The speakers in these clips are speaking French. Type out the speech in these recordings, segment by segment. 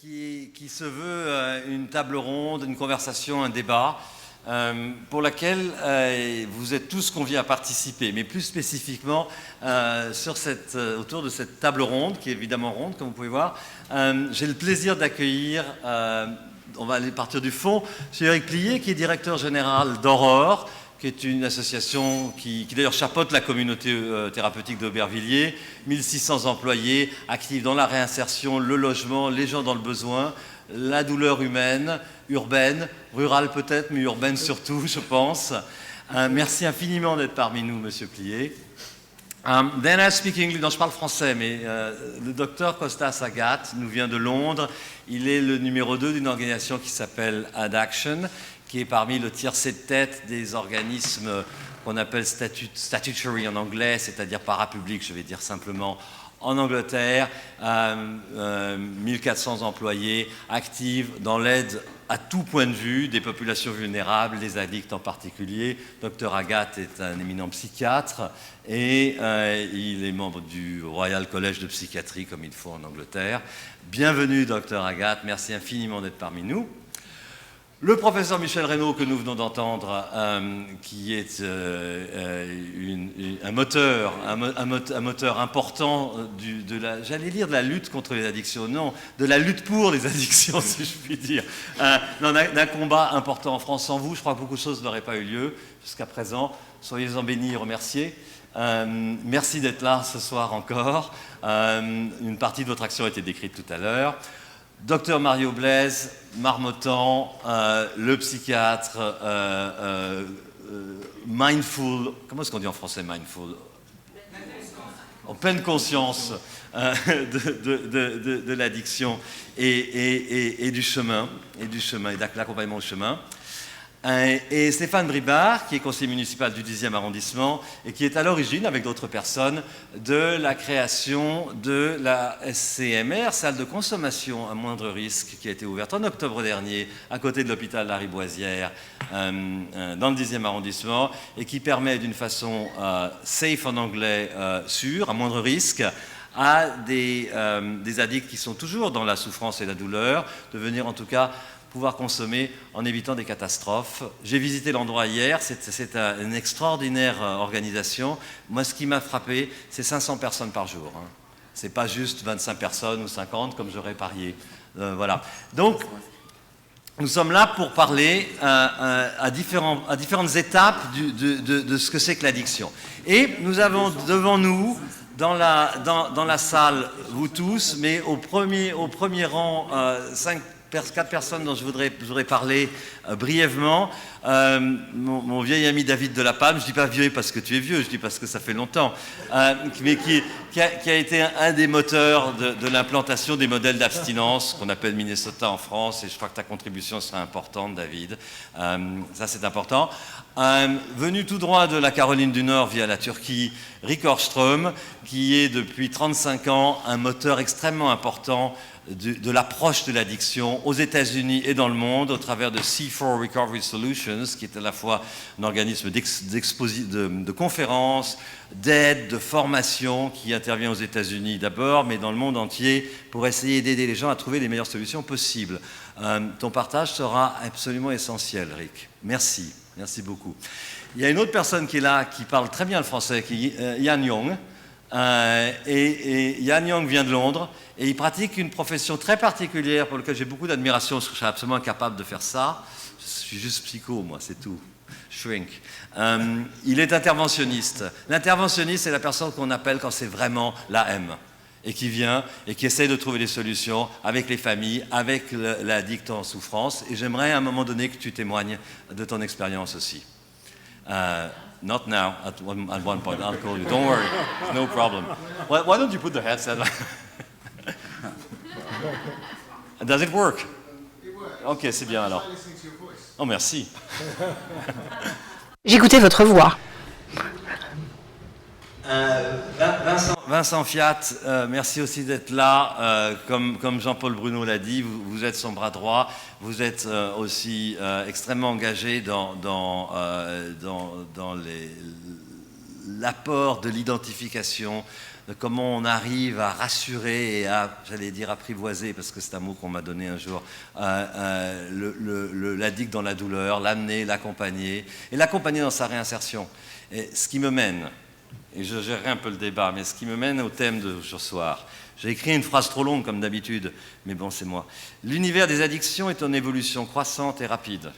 qui se veut une table ronde, une conversation, un débat, pour laquelle vous êtes tous conviés à participer, mais plus spécifiquement autour de cette table ronde, qui est évidemment ronde, comme vous pouvez voir. J'ai le plaisir d'accueillir, on va aller partir du fond, M. Éric Plié, qui est directeur général d'Aurore, qui est une association qui d'ailleurs chapeaute la communauté thérapeutique d'Aubervilliers, 1600 employés, actifs dans la réinsertion, le logement, les gens dans le besoin, la douleur humaine, urbaine, rurale peut-être, mais urbaine surtout, je pense. Merci infiniment d'être parmi nous, Monsieur Plié. Then I speak English. Non, je parle français, mais le docteur Kostas Agat nous vient de Londres. Il est le numéro 2 d'une organisation qui s'appelle Addaction, qui est parmi le tiercé de tête des organismes qu'on appelle statutory en anglais, c'est-à-dire parapublic, je vais dire simplement, en Angleterre, 1400 employés actifs dans l'aide à tout point de vue des populations vulnérables, des addicts en particulier. Dr Agat est un éminent psychiatre et il est membre du Royal College de psychiatrie, comme il faut en Angleterre. Bienvenue, Dr Agat, merci infiniment d'être parmi nous. Le professeur Michel Reynaud, que nous venons d'entendre, qui est un moteur important j'allais dire de la lutte contre les addictions, non, de la lutte pour les addictions, si je puis dire. D'un combat important en France. Sans vous, je crois que beaucoup de choses n'auraient pas eu lieu jusqu'à présent. Soyez-en bénis et remerciés. Merci d'être là ce soir encore. Une partie de votre action a été décrite tout à l'heure. Docteur Mario Blaise, marmottant, le psychiatre, mindful, comment est-ce qu'on dit en français mindful? En pleine conscience de l'addiction et du chemin, et de l'accompagnement au chemin. Et Stéphane Bribard, qui est conseiller municipal du 10e arrondissement et qui est à l'origine, avec d'autres personnes, de la création de la SCMR, salle de consommation à moindre risque, qui a été ouverte en octobre dernier à côté de l'hôpital Lariboisière, dans le 10e arrondissement, et qui permet d'une façon safe en anglais, sûre, à moindre risque, à des addicts qui sont toujours dans la souffrance et la douleur, de venir en tout cas pouvoir consommer en évitant des catastrophes. J'ai visité l'endroit hier, c'est une extraordinaire organisation. Moi, ce qui m'a frappé, c'est 500 personnes par jour. Hein. C'est pas juste 25 personnes ou 50 comme j'aurais parié. Voilà. Donc, nous sommes là pour parler à différentes étapes de ce que c'est que l'addiction. Et nous avons devant nous, dans la salle, vous tous, mais au premier rang, 4 personnes dont je voudrais parler brièvement. Mon vieil ami David Delapalme, je ne dis pas vieux parce que tu es vieux, je dis parce que ça fait longtemps, mais qui a été un des moteurs de l'implantation des modèles d'abstinence qu'on appelle Minnesota en France, et je crois que ta contribution sera importante, David. Ça, c'est important. Venu tout droit de la Caroline du Nord via la Turquie, Rick Orström, qui est depuis 35 ans un moteur extrêmement important de l'approche de l'addiction aux États-Unis et dans le monde au travers de C4 Recovery Solutions, qui est à la fois un organisme de conférences, d'aide, de formation qui intervient aux États-Unis d'abord, mais dans le monde entier pour essayer d'aider les gens à trouver les meilleures solutions possibles. Ton partage sera absolument essentiel, Rick. Merci. Merci beaucoup. Il y a une autre personne qui est là, qui parle très bien le français, qui est Yan Young. Et Yan Young vient de Londres et il pratique une profession très particulière pour laquelle j'ai beaucoup d'admiration. Je serais absolument incapable de faire ça. Je suis juste psycho, moi, c'est tout. Shrink. Il est interventionniste. L'interventionniste, c'est la personne qu'on appelle quand c'est vraiment l'AM et qui vient et qui essaie de trouver des solutions avec les familles, avec l'addict en souffrance. Et j'aimerais à un moment donné que tu témoignes de ton expérience aussi. Not now, at one point, I'll call you. Don't worry, no problem. Why don't you put the headset on? Does it work? It works. Ok, c'est bien alors. Oh, merci. J'écoutais votre voix. Vincent Fiat, merci aussi d'être là. Comme Jean-Paul Bruno l'a dit, vous êtes son bras droit. Vous êtes aussi extrêmement engagé dans l'apport de l'identification de comment on arrive à rassurer et à, j'allais dire, apprivoiser, parce que c'est un mot qu'on m'a donné un jour, l'addict dans la douleur, l'amener, l'accompagner, et l'accompagner dans sa réinsertion. Et ce qui me mène, et je gérerai un peu le débat, mais ce qui me mène au thème de ce soir. J'ai écrit une phrase trop longue, comme d'habitude, mais bon, c'est moi. L'univers des addictions est en évolution croissante et rapide.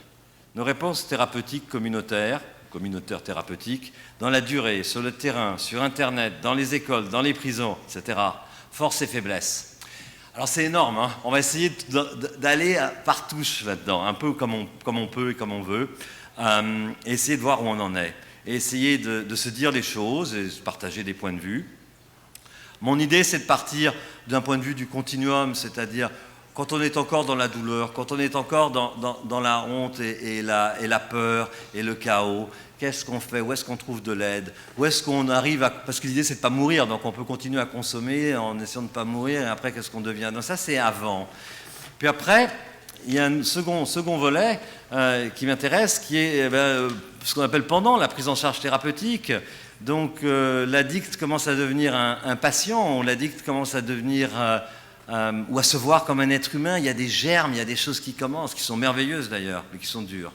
Nos réponses thérapeutiques communautaires thérapeutiques, dans la durée, sur le terrain, sur Internet, dans les écoles, dans les prisons, etc. Force et faiblesse. Alors c'est énorme, hein. On va essayer d'aller par touche là-dedans, un peu comme on peut et comme on veut, et essayer de voir où on en est, et essayer de se dire les choses et de partager des points de vue. Mon idée, c'est de partir d'un point de vue du continuum, c'est-à-dire quand on est encore dans la douleur, quand on est encore dans la honte et la peur et le chaos, qu'est-ce qu'on fait? Où est-ce qu'on trouve de l'aide? Où est-ce qu'on arrive à... Parce que l'idée, c'est de ne pas mourir, donc on peut continuer à consommer en essayant de ne pas mourir, et après, qu'est-ce qu'on devient? Donc ça, c'est avant. Puis après, il y a un second volet qui m'intéresse, qui est ce qu'on appelle pendant la prise en charge thérapeutique. Donc l'addict commence à devenir un patient, l'addict commence à devenir... ou à se voir comme un être humain. Il y a des germes, il y a des choses qui commencent, qui sont merveilleuses d'ailleurs, mais qui sont dures.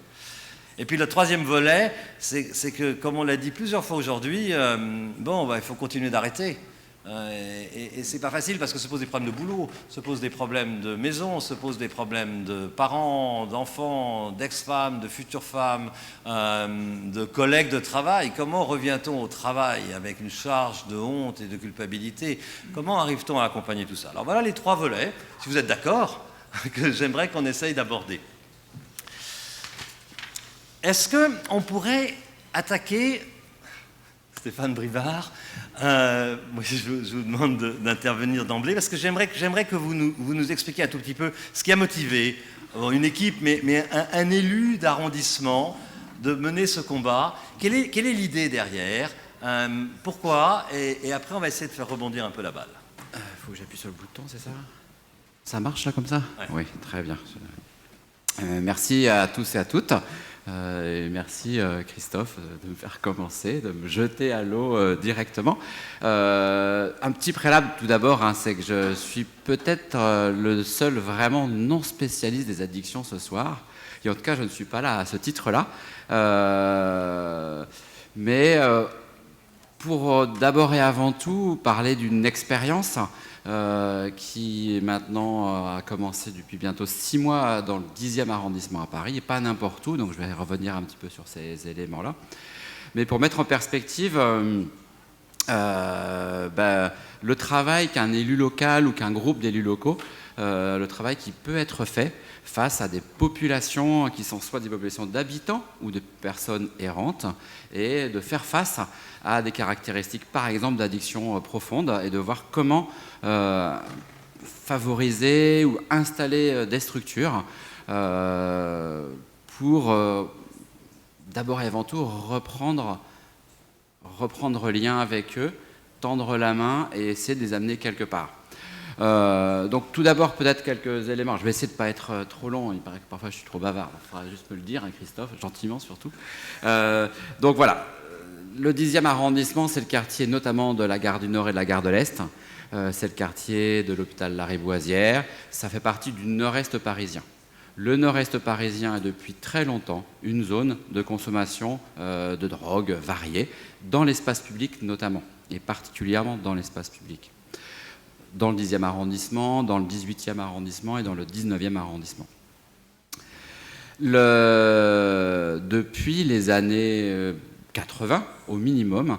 Et puis le troisième volet, c'est que, comme on l'a dit plusieurs fois aujourd'hui, il faut continuer d'arrêter. Et c'est pas facile parce que se posent des problèmes de boulot, se posent des problèmes de maison, se posent des problèmes de parents, d'enfants, d'ex-femmes, de futures femmes, de collègues de travail. Comment revient-on au travail avec une charge de honte et de culpabilité? Comment arrive-t-on à accompagner tout ça? Alors voilà les trois volets, si vous êtes d'accord, que j'aimerais qu'on essaye d'aborder. Est-ce qu'on pourrait attaquer... Stéphane Brivard, je vous demande d'intervenir d'emblée parce que j'aimerais que vous nous expliquiez un tout petit peu ce qui a motivé une équipe, mais un élu d'arrondissement de mener ce combat. Quelle est l'idée derrière? Pourquoi? Et après, on va essayer de faire rebondir un peu la balle. Il faut que j'appuie sur le bouton, c'est ça? Ça marche là comme ça? Ouais. Oui, très bien. Merci à tous et à toutes. Et merci Christophe de me faire commencer, de me jeter à l'eau directement. Un petit préalable tout d'abord, hein, c'est que je suis peut-être le seul vraiment non spécialiste des addictions ce soir. Et en tout cas, je ne suis pas là à ce titre-là. Mais pour d'abord et avant tout parler d'une expérience qui maintenant a commencé depuis bientôt 6 mois dans le 10e arrondissement à Paris, et pas n'importe où, donc je vais revenir un petit peu sur ces éléments-là. Mais pour mettre en perspective le travail qu'un élu local ou qu'un groupe d'élus locaux, le travail qui peut être fait face à des populations qui sont soit des populations d'habitants ou de personnes errantes, et de faire face à des caractéristiques, par exemple, d'addiction profonde, et de voir comment favoriser ou installer des structures pour, d'abord et avant tout, reprendre lien avec eux, tendre la main et essayer de les amener quelque part. Donc tout d'abord peut-être quelques éléments. Je vais essayer de ne pas être trop long, il paraît que parfois je suis trop bavard, il faudra juste me le dire, hein, Christophe, gentiment surtout. Donc voilà, le 10e arrondissement, c'est le quartier notamment de la gare du Nord et de la gare de l'Est, c'est le quartier de l'hôpital Lariboisière, ça fait partie du nord-est parisien. Le nord-est parisien est depuis très longtemps une zone de consommation de drogues variées, dans l'espace public notamment, et particulièrement dans l'espace public. Dans le 10e arrondissement, dans le 18e arrondissement et dans le 19e arrondissement. Depuis les années 80, au minimum,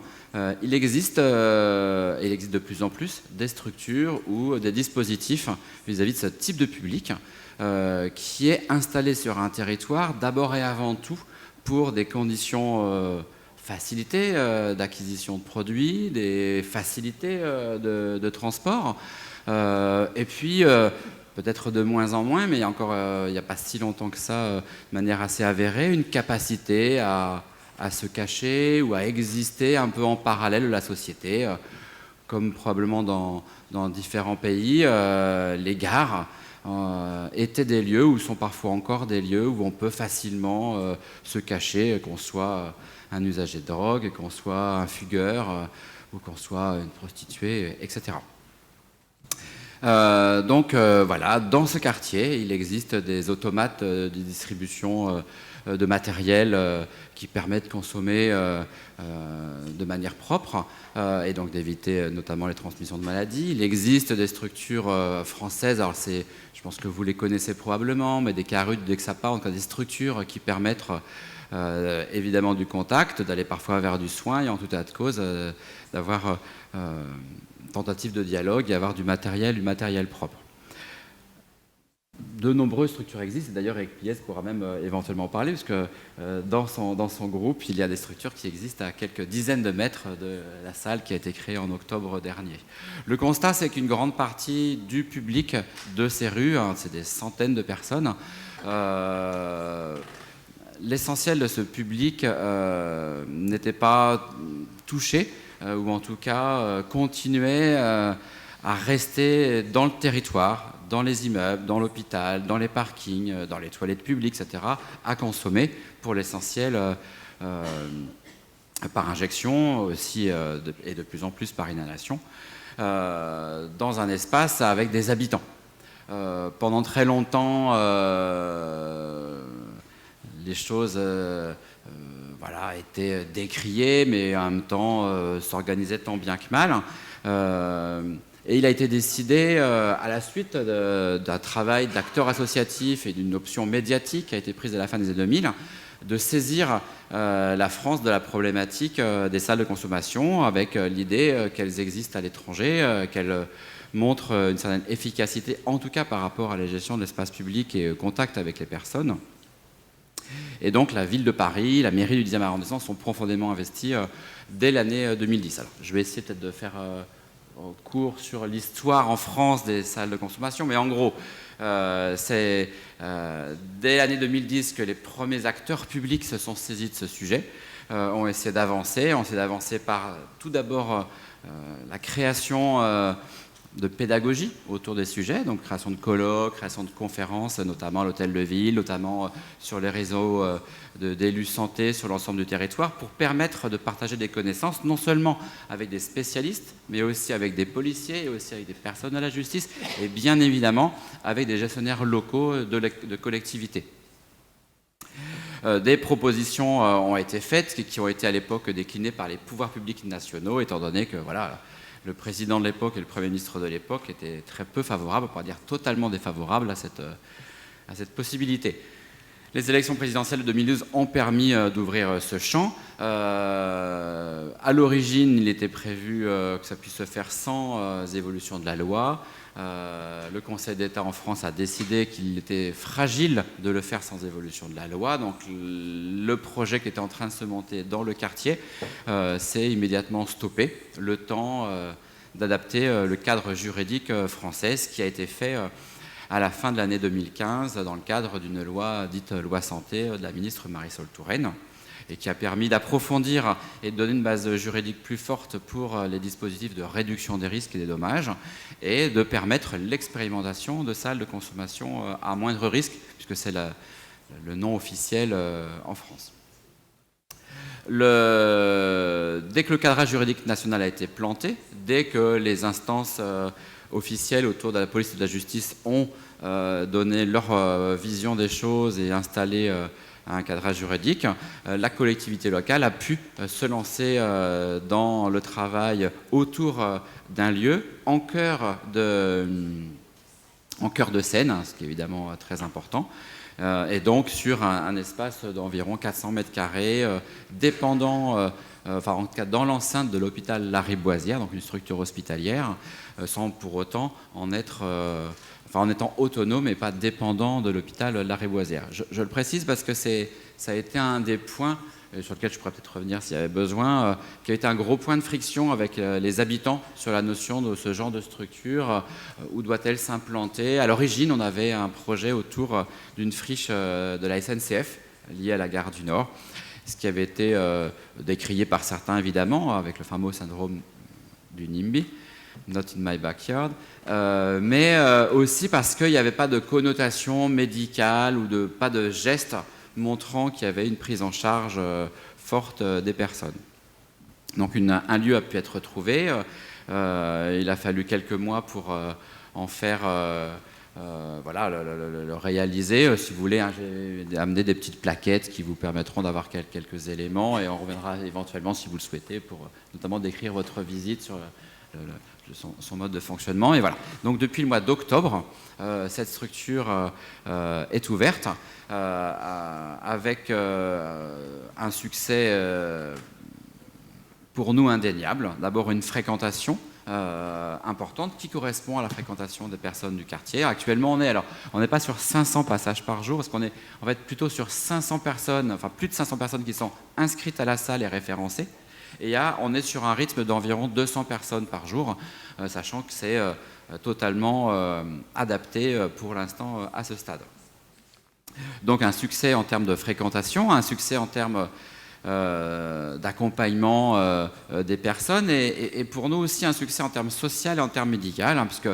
il existe de plus en plus des structures ou des dispositifs vis-à-vis de ce type de public qui est installé sur un territoire d'abord et avant tout pour des conditions facilités d'acquisition de produits, des facilités de transport, et puis peut-être de moins en moins, mais il n'y a pas si longtemps que ça, de manière assez avérée, une capacité à se cacher ou à exister un peu en parallèle de la société, comme probablement dans différents pays, les gares étaient des lieux, ou sont parfois encore des lieux où on peut facilement se cacher, qu'on soit un usager de drogue, qu'on soit un fugueur ou qu'on soit une prostituée, etc. Voilà, dans ce quartier, il existe des automates de distribution de matériel qui permettent de consommer de manière propre et donc d'éviter notamment les transmissions de maladies. Il existe des structures françaises, alors je pense que vous les connaissez probablement, mais des CARUD, des XAPA, en tout cas des structures qui permettent évidemment du contact, d'aller parfois vers du soin et en tout état de cause d'avoir tentative de dialogue et avoir du matériel propre. De nombreuses structures existent, d'ailleurs Eric Pies pourra même éventuellement parler, parce que dans son groupe, il y a des structures qui existent à quelques dizaines de mètres de la salle qui a été créée en octobre dernier. Le constat, c'est qu'une grande partie du public de ces rues, c'est des centaines de personnes, l'essentiel de ce public n'était pas touché, ou en tout cas continuait à rester dans le territoire, dans les immeubles, dans l'hôpital, dans les parkings, dans les toilettes publiques, etc., à consommer pour l'essentiel par injection aussi et de plus en plus par inhalation, dans un espace avec des habitants. Pendant très longtemps, les choses étaient décriées, mais en même temps s'organisaient tant bien que mal. Et il a été décidé, à la suite d'un travail d'acteurs associatifs et d'une option médiatique qui a été prise à la fin des années 2000, de saisir la France de la problématique des salles de consommation, avec l'idée qu'elles existent à l'étranger, qu'elles montrent une certaine efficacité, en tout cas par rapport à la gestion de l'espace public et au contact avec les personnes. Et donc la ville de Paris, la mairie du 10e arrondissement sont profondément investis dès l'année 2010. Alors, je vais essayer peut-être de faire cours sur l'histoire en France des salles de consommation, mais en gros, c'est dès l'année 2010 que les premiers acteurs publics se sont saisis de ce sujet, ont essayé d'avancer. On essaie d'avancer par tout d'abord la création de pédagogie autour des sujets, donc création de colloques, création de conférences, notamment à l'hôtel de ville, notamment sur les réseaux d'élus santé sur l'ensemble du territoire, pour permettre de partager des connaissances, non seulement avec des spécialistes, mais aussi avec des policiers, et aussi avec des personnes de la justice, et bien évidemment avec des gestionnaires locaux de collectivités. Des propositions ont été faites, qui ont été à l'époque déclinées par les pouvoirs publics nationaux, étant donné que voilà, le président de l'époque et le Premier ministre de l'époque étaient très peu favorables, pour ne pas dire totalement défavorables à cette possibilité. Les élections présidentielles de 2012 ont permis d'ouvrir ce champ. À l'origine, il était prévu que ça puisse se faire sans évolution de la loi. Le Conseil d'État en France a décidé qu'il était fragile de le faire sans évolution de la loi. Donc le projet qui était en train de se monter dans le quartier s'est immédiatement stoppé, le temps d'adapter le cadre juridique français, ce qui a été fait à la fin de l'année 2015 dans le cadre d'une loi dite loi santé de la ministre Marisol Touraine, et qui a permis d'approfondir et de donner une base juridique plus forte pour les dispositifs de réduction des risques et des dommages, et de permettre l'expérimentation de salles de consommation à moindre risque, puisque c'est le nom officiel en France. Dès que le cadrage juridique national a été planté, dès que les instances officielles autour de la police et de la justice ont donné leur vision des choses et installé un cadrage juridique, la collectivité locale a pu se lancer dans le travail autour d'un lieu en cœur de Seine, ce qui est évidemment très important, et donc sur un espace d'environ 400 mètres carrés, dépendant, en tout cas dans l'enceinte de l'hôpital Lariboisière, donc une structure hospitalière, sans pour autant en étant autonome et pas dépendant de l'hôpital Lariboisière. Je le précise parce que ça a été un des points sur lequel je pourrais peut-être revenir s'il y avait besoin, qui a été un gros point de friction avec les habitants sur la notion de ce genre de structure. Où doit-elle s'implanter? À l'origine, on avait un projet autour d'une friche de la SNCF liée à la gare du Nord, ce qui avait été décrié par certains, évidemment, avec le fameux syndrome du NIMBY, Not in my backyard, mais aussi parce qu'il n'y avait pas de connotation médicale ou pas de geste montrant qu'il y avait une prise en charge forte des personnes. Donc un lieu a pu être trouvé. Il a fallu quelques mois pour en faire, voilà, le réaliser. Si vous voulez, hein, j'ai amené des petites plaquettes qui vous permettront d'avoir quelques éléments, et on reviendra éventuellement, si vous le souhaitez, pour notamment décrire votre visite sur son mode de fonctionnement. Et voilà. Donc depuis le mois d'octobre, cette structure est ouverte avec un succès pour nous indéniable. D'abord une fréquentation importante qui correspond à la fréquentation des personnes du quartier. Actuellement, on n'est pas sur 500 passages par jour, parce qu'on est en fait plutôt sur 500 personnes, enfin plus de 500 personnes qui sont inscrites à la salle et référencées. Et on est sur un rythme d'environ 200 personnes par jour, sachant que c'est totalement adapté pour l'instant à ce stade. Donc un succès en termes de fréquentation, un succès en termes d'accompagnement des personnes, et pour nous aussi un succès en termes social et en termes médical, hein, puisque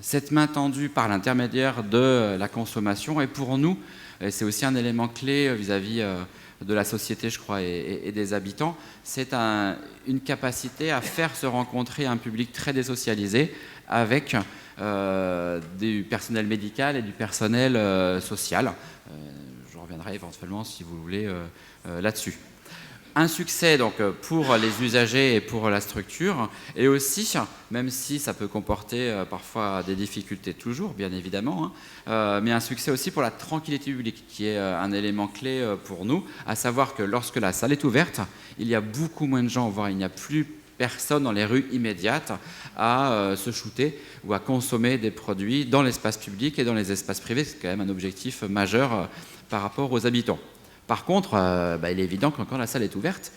cette main tendue par l'intermédiaire de la consommation est pour nous, et c'est aussi un élément clé vis-à-vis de la société, je crois, et des habitants, c'est une capacité à faire se rencontrer un public très désocialisé avec du personnel médical et du personnel social. Je reviendrai éventuellement, si vous voulez, là-dessus. Un succès donc pour les usagers et pour la structure, et aussi, même si ça peut comporter parfois des difficultés toujours, bien évidemment, hein, mais un succès aussi pour la tranquillité publique, qui est un élément clé pour nous, à savoir que lorsque la salle est ouverte, il y a beaucoup moins de gens, voire il n'y a plus personne dans les rues immédiates à se shooter ou à consommer des produits dans l'espace public et dans les espaces privés. C'est quand même un objectif majeur par rapport aux habitants. Par contre, il est évident que quand la salle est ouverte,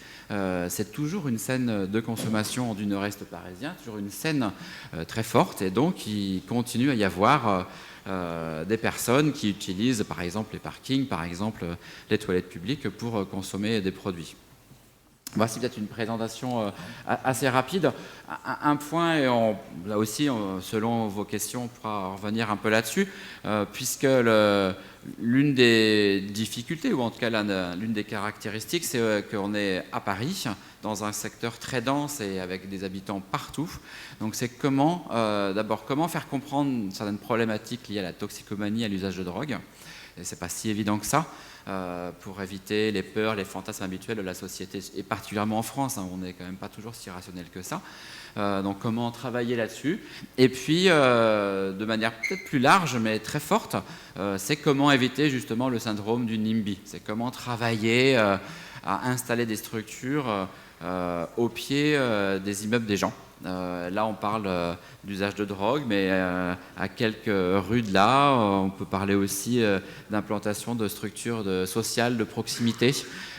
c'est toujours une scène de consommation du nord-est parisien, toujours une scène très forte, et donc il continue à y avoir des personnes qui utilisent par exemple les parkings, par exemple les toilettes publiques pour consommer des produits. Voici peut-être une présentation assez rapide. Un point, et là aussi, selon vos questions, on pourra revenir un peu là-dessus, puisque l'une des difficultés, ou en tout cas l'une des caractéristiques, c'est qu'on est à Paris, dans un secteur très dense et avec des habitants partout. Donc c'est d'abord, comment faire comprendre certaines problématiques liées à la toxicomanie, à l'usage de drogue. Et c'est pas si évident que ça. Pour éviter les peurs, les fantasmes habituels de la société, et particulièrement en France, hein, on n'est quand même pas toujours si rationnel que ça. Donc comment travailler là-dessus. Et puis, de manière peut-être plus large, mais très forte, c'est comment éviter justement le syndrome du NIMBY. C'est comment travailler à installer des structures au pied des immeubles des gens. Là, on parle d'usage de drogue, mais à quelques rues de là, on peut parler aussi d'implantation de structures sociales de proximité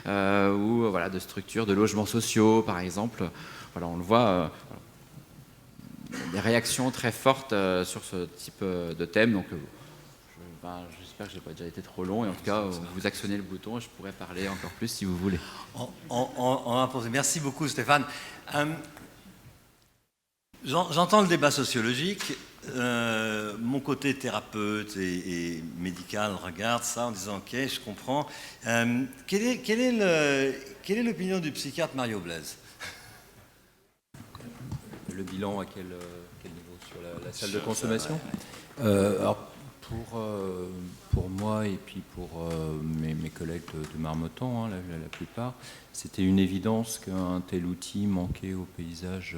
ou voilà, de structures de logements sociaux, par exemple. Voilà, on le voit, des réactions très fortes sur ce type de thème. Donc, j'espère que je n'ai pas déjà été trop long, et en tout cas, vous actionnez le bouton et je pourrais parler encore plus si vous voulez. Merci beaucoup, Stéphane. J'entends le débat sociologique. Mon côté thérapeute et médical regarde ça en disant ok, je comprends. Quelle est l'opinion du psychiatre Mario Blaise? Le bilan à quel niveau? Sur la salle de consommation? Alors pour moi et puis pour mes collègues de Marmottan, hein, la plupart, c'était une évidence qu'un tel outil manquait au paysage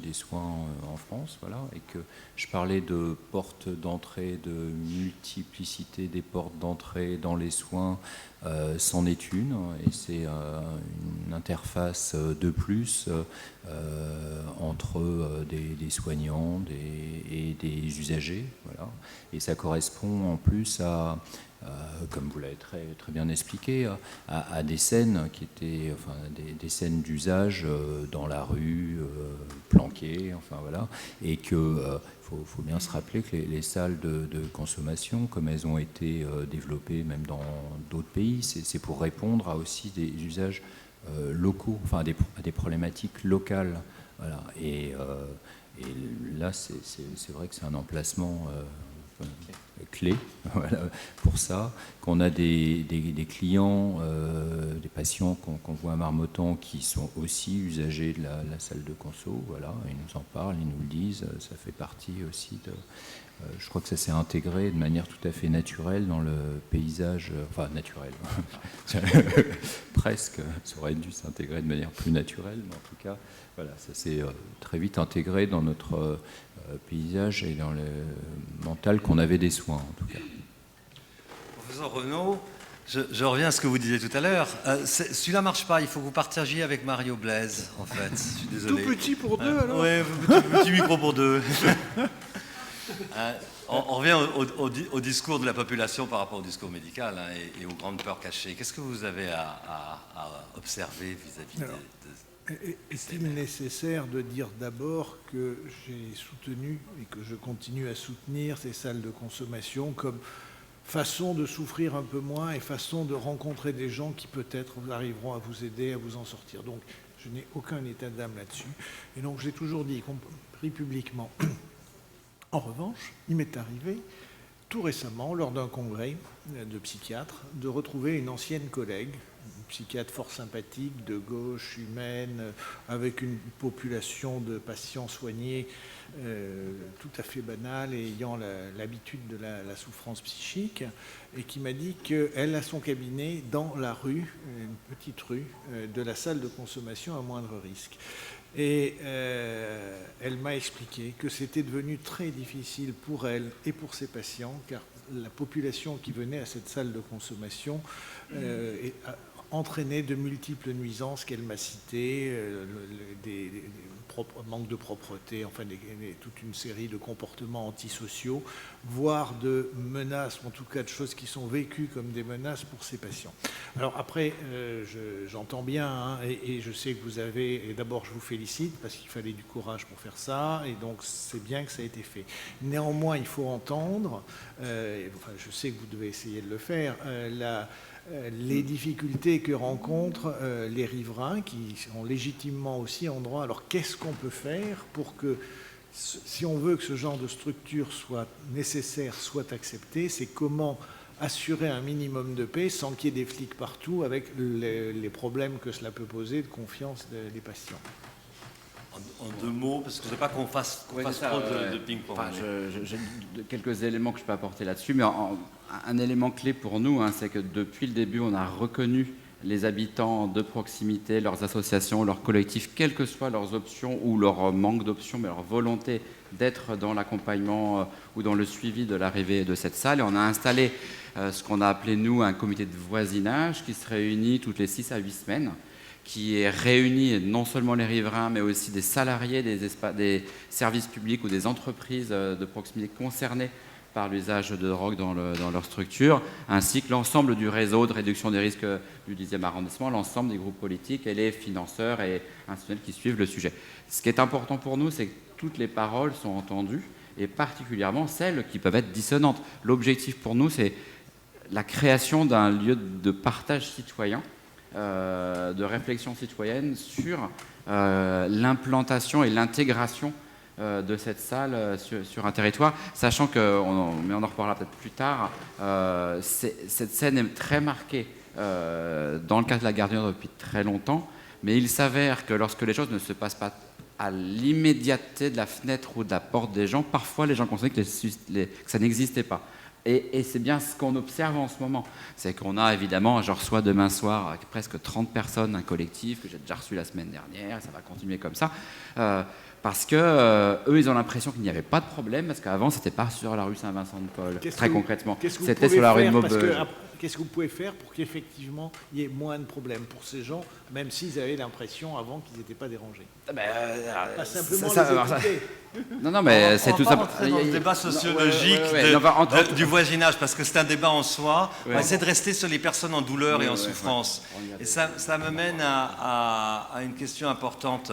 des soins en France, voilà, et que je parlais de portes d'entrée, de multiplicité des portes d'entrée dans les soins, c'en est une, et c'est une interface de plus entre des soignants et des usagers, voilà, et ça correspond en plus à comme vous l'avez très, très bien expliqué, à des scènes qui étaient, enfin, des scènes d'usage dans la rue, planquées, enfin voilà, et que faut bien se rappeler que les salles de consommation, comme elles ont été développées même dans d'autres pays, c'est pour répondre à aussi des usages locaux, enfin à des problématiques locales, voilà, et là c'est vrai que c'est un emplacement clé voilà, pour ça, qu'on a des clients, des patients qu'on voit à Marmottan qui sont aussi usagers de la salle de conso, voilà, ils nous en parlent, ils nous le disent, ça fait partie aussi de... je crois que ça s'est intégré de manière tout à fait naturelle dans le paysage, enfin naturel, presque, ça aurait dû s'intégrer de manière plus naturelle, mais en tout cas, voilà, ça s'est très vite intégré dans notre paysage et dans le mental qu'on avait des soins, en tout cas. Professeur Renaud, je reviens à ce que vous disiez tout à l'heure. Celui-là ne marche pas, il faut que vous partagiez avec Mario Blaise, en fait. Je suis désolé. Tout petit pour deux, alors. Oui, petit micro pour deux. On revient au discours de la population par rapport au discours médical et aux grandes peurs cachées. Qu'est-ce que vous avez à observer vis-à-vis Est-il nécessaire de dire d'abord que j'ai soutenu et que je continue à soutenir ces salles de consommation comme façon de souffrir un peu moins et façon de rencontrer des gens qui peut-être arriveront à vous aider, à vous en sortir. Donc je n'ai aucun état d'âme là-dessus. Et donc j'ai toujours dit, y compris publiquement. En revanche, il m'est arrivé tout récemment, lors d'un congrès de psychiatres, de retrouver une ancienne collègue, une psychiatre fort sympathique, de gauche, humaine, avec une population de patients soignés tout à fait banale et ayant l'habitude de la souffrance psychique, et qui m'a dit qu'elle a son cabinet dans la rue, une petite rue, de la salle de consommation à moindre risque. Et elle m'a expliqué que c'était devenu très difficile pour elle et pour ses patients, car la population qui venait à cette salle de consommation entraînait de multiples nuisances qu'elle m'a citées, des manque de propreté, enfin toute une série de comportements antisociaux, voire de menaces, en tout cas de choses qui sont vécues comme des menaces pour ces patients. Alors après, j'entends bien, hein, et je sais que vous avez, et d'abord je vous félicite, parce qu'il fallait du courage pour faire ça, et donc c'est bien que ça a été fait. Néanmoins, il faut entendre, enfin, je sais que vous devez essayer de le faire, les difficultés que rencontrent les riverains qui sont légitimement aussi en droit. Alors qu'est-ce qu'on peut faire pour que, si on veut que ce genre de structure soit nécessaire, soit accepté, c'est comment assurer un minimum de paix sans qu'il y ait des flics partout avec les problèmes que cela peut poser de confiance des patients. En deux mots, parce que je ne veux pas qu'on fasse trop de ping-pong. Enfin, j'ai quelques éléments que je peux apporter là-dessus, mais un élément clé pour nous, hein, c'est que depuis le début, on a reconnu les habitants de proximité, leurs associations, leurs collectifs, quelles que soient leurs options ou leur manque d'options, mais leur volonté d'être dans l'accompagnement ou dans le suivi de l'arrivée de cette salle. Et on a installé ce qu'on a appelé, nous, un comité de voisinage qui se réunit toutes les 6 à 8 semaines, qui réunit non seulement les riverains, mais aussi des salariés des services publics ou des entreprises de proximité concernées par l'usage de drogue dans leur structure, ainsi que l'ensemble du réseau de réduction des risques du 10e arrondissement, l'ensemble des groupes politiques et les financeurs et institutionnels qui suivent le sujet. Ce qui est important pour nous, c'est que toutes les paroles sont entendues, et particulièrement celles qui peuvent être dissonantes. L'objectif pour nous, c'est la création d'un lieu de partage citoyen, de réflexion citoyenne sur l'implantation et l'intégration de cette salle sur un territoire, sachant mais on en reparlera peut-être plus tard, cette scène est très marquée dans le cas de la Gare-du-Nord depuis très longtemps, mais il s'avère que lorsque les choses ne se passent pas à l'immédiateté de la fenêtre ou de la porte des gens, parfois les gens considèrent que ça n'existait pas. Et c'est bien ce qu'on observe en ce moment. C'est qu'on a évidemment, je reçois demain soir avec presque 30 personnes, un collectif que j'ai déjà reçu la semaine dernière, et ça va continuer comme ça, parce que eux, ils ont l'impression qu'il n'y avait pas de problème, parce qu'avant, c'était pas sur la rue Saint-Vincent-de-Paul, très concrètement. C'était sur la rue de Maubeuge. Qu'est-ce que vous pouvez faire pour qu'effectivement il y ait moins de problèmes pour ces gens, même s'ils avaient l'impression avant qu'ils n'étaient pas dérangés? Pas simplement les écouter. Non, mais c'est tout ça. Dans le débat sociologique du voisinage, parce que c'est un débat en soi. On essaie de rester sur les personnes en douleur et en souffrance. Et ça me mène à une question importante.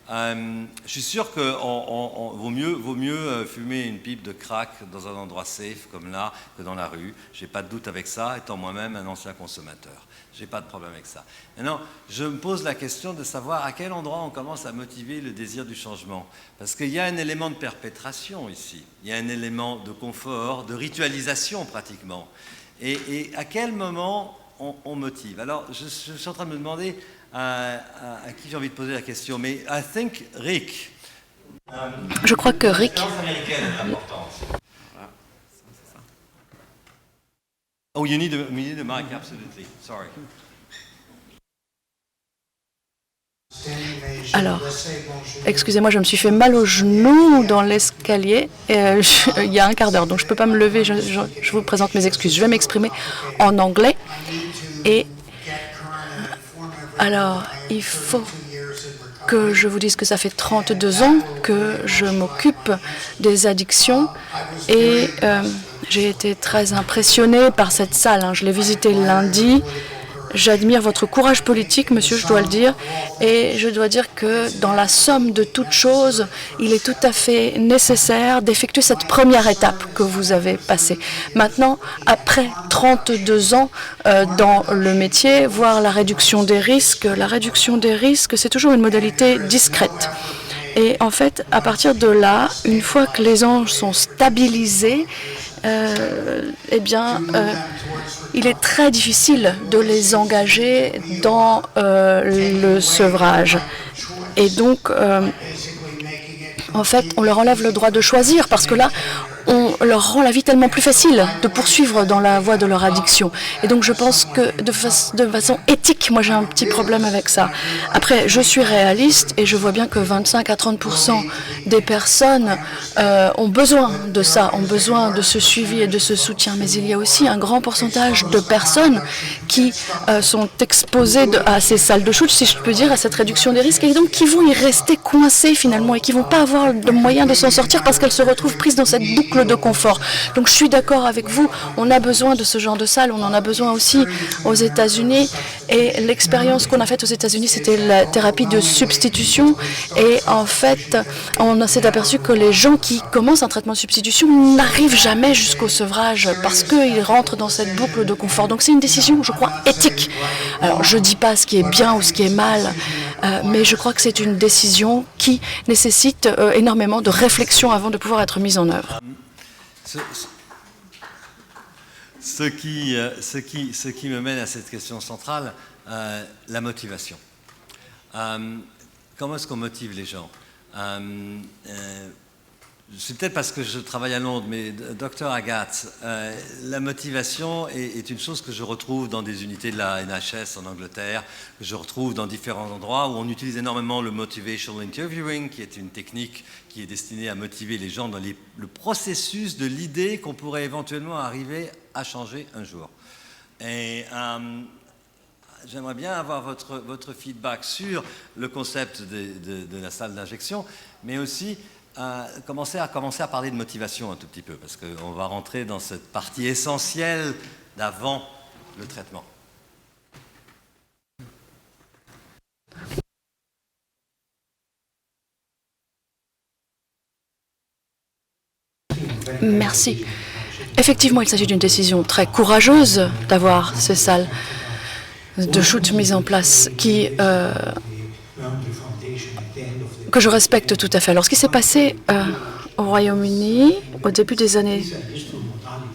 Je suis sûr que vaut mieux fumer une pipe de crack dans un endroit safe comme là que dans la rue. J'ai pas de doute avec ça, étant moi-même un ancien consommateur. J'ai pas de problème avec ça. Maintenant, je me pose la question de savoir à quel endroit on commence à motiver le désir du changement. Parce qu'il y a un élément de perpétration ici. Il y a un élément de confort, de ritualisation pratiquement. Et à quel moment on motive? Alors, je suis en train de me demander à qui j'ai envie de poser la question, mais I think Rick. Je crois que Rick. Américaine est importante. Oh, you need a mic, absolutely. Sorry. Alors, excusez-moi, je me suis fait mal au genou dans l'escalier il y a un quart d'heure, donc je ne peux pas me lever. Je vous présente mes excuses. Je vais m'exprimer en anglais. Et alors, il faut que je vous dise que ça fait 32 ans que je m'occupe des addictions et j'ai été très impressionnée par cette salle. Je l'ai visitée lundi. J'admire votre courage politique, monsieur, je dois le dire, et je dois dire que dans la somme de toutes choses, il est tout à fait nécessaire d'effectuer cette première étape que vous avez passée. Maintenant, après 32 ans dans le métier, voir la réduction des risques, c'est toujours une modalité discrète. Et en fait, à partir de là, une fois que les anges sont stabilisés, il est très difficile de les engager dans le sevrage. Et donc, en fait, on leur enlève le droit de choisir parce que là, on leur rend la vie tellement plus facile de poursuivre dans la voie de leur addiction. Et donc je pense que de façon éthique, moi j'ai un petit problème avec ça. Après, je suis réaliste et je vois bien que 25 à 30% des personnes ont besoin de ça, ont besoin de ce suivi et de ce soutien. Mais il y a aussi un grand pourcentage de personnes qui sont exposées à ces salles de shoot, si je peux dire, à cette réduction des risques, et donc qui vont y rester coincées finalement et qui ne vont pas avoir de moyen de s'en sortir parce qu'elles se retrouvent prises dans cette boucle de confort. Donc je suis d'accord avec vous, on a besoin de ce genre de salle, on en a besoin aussi aux États-Unis, et l'expérience qu'on a faite aux États-Unis, c'était la thérapie de substitution, et en fait, on s'est aperçu que les gens qui commencent un traitement de substitution n'arrivent jamais jusqu'au sevrage parce qu'ils rentrent dans cette boucle de confort. Donc c'est une décision, je crois, éthique. Alors je ne dis pas ce qui est bien ou ce qui est mal, mais je crois que c'est une décision qui nécessite énormément de réflexion avant de pouvoir être mise en œuvre. Ce qui me mène à cette question centrale, la motivation. Comment est-ce qu'on motive les gens? C'est peut-être parce que je travaille à Londres, mais Dr Agathe, la motivation est une chose que je retrouve dans des unités de la NHS en Angleterre, que je retrouve dans différents endroits où on utilise énormément le motivational interviewing, qui est une technique qui est destinée à motiver les gens dans le processus de l'idée qu'on pourrait éventuellement arriver à changer un jour. Et j'aimerais bien avoir votre feedback sur le concept de la salle d'injection, mais aussi commencer à parler de motivation un tout petit peu, parce qu'on va rentrer dans cette partie essentielle d'avant le traitement. Merci. Effectivement, il s'agit d'une décision très courageuse d'avoir ces salles de shoot mises en place que je respecte tout à fait. Alors, ce qui s'est passé au Royaume-Uni au début des années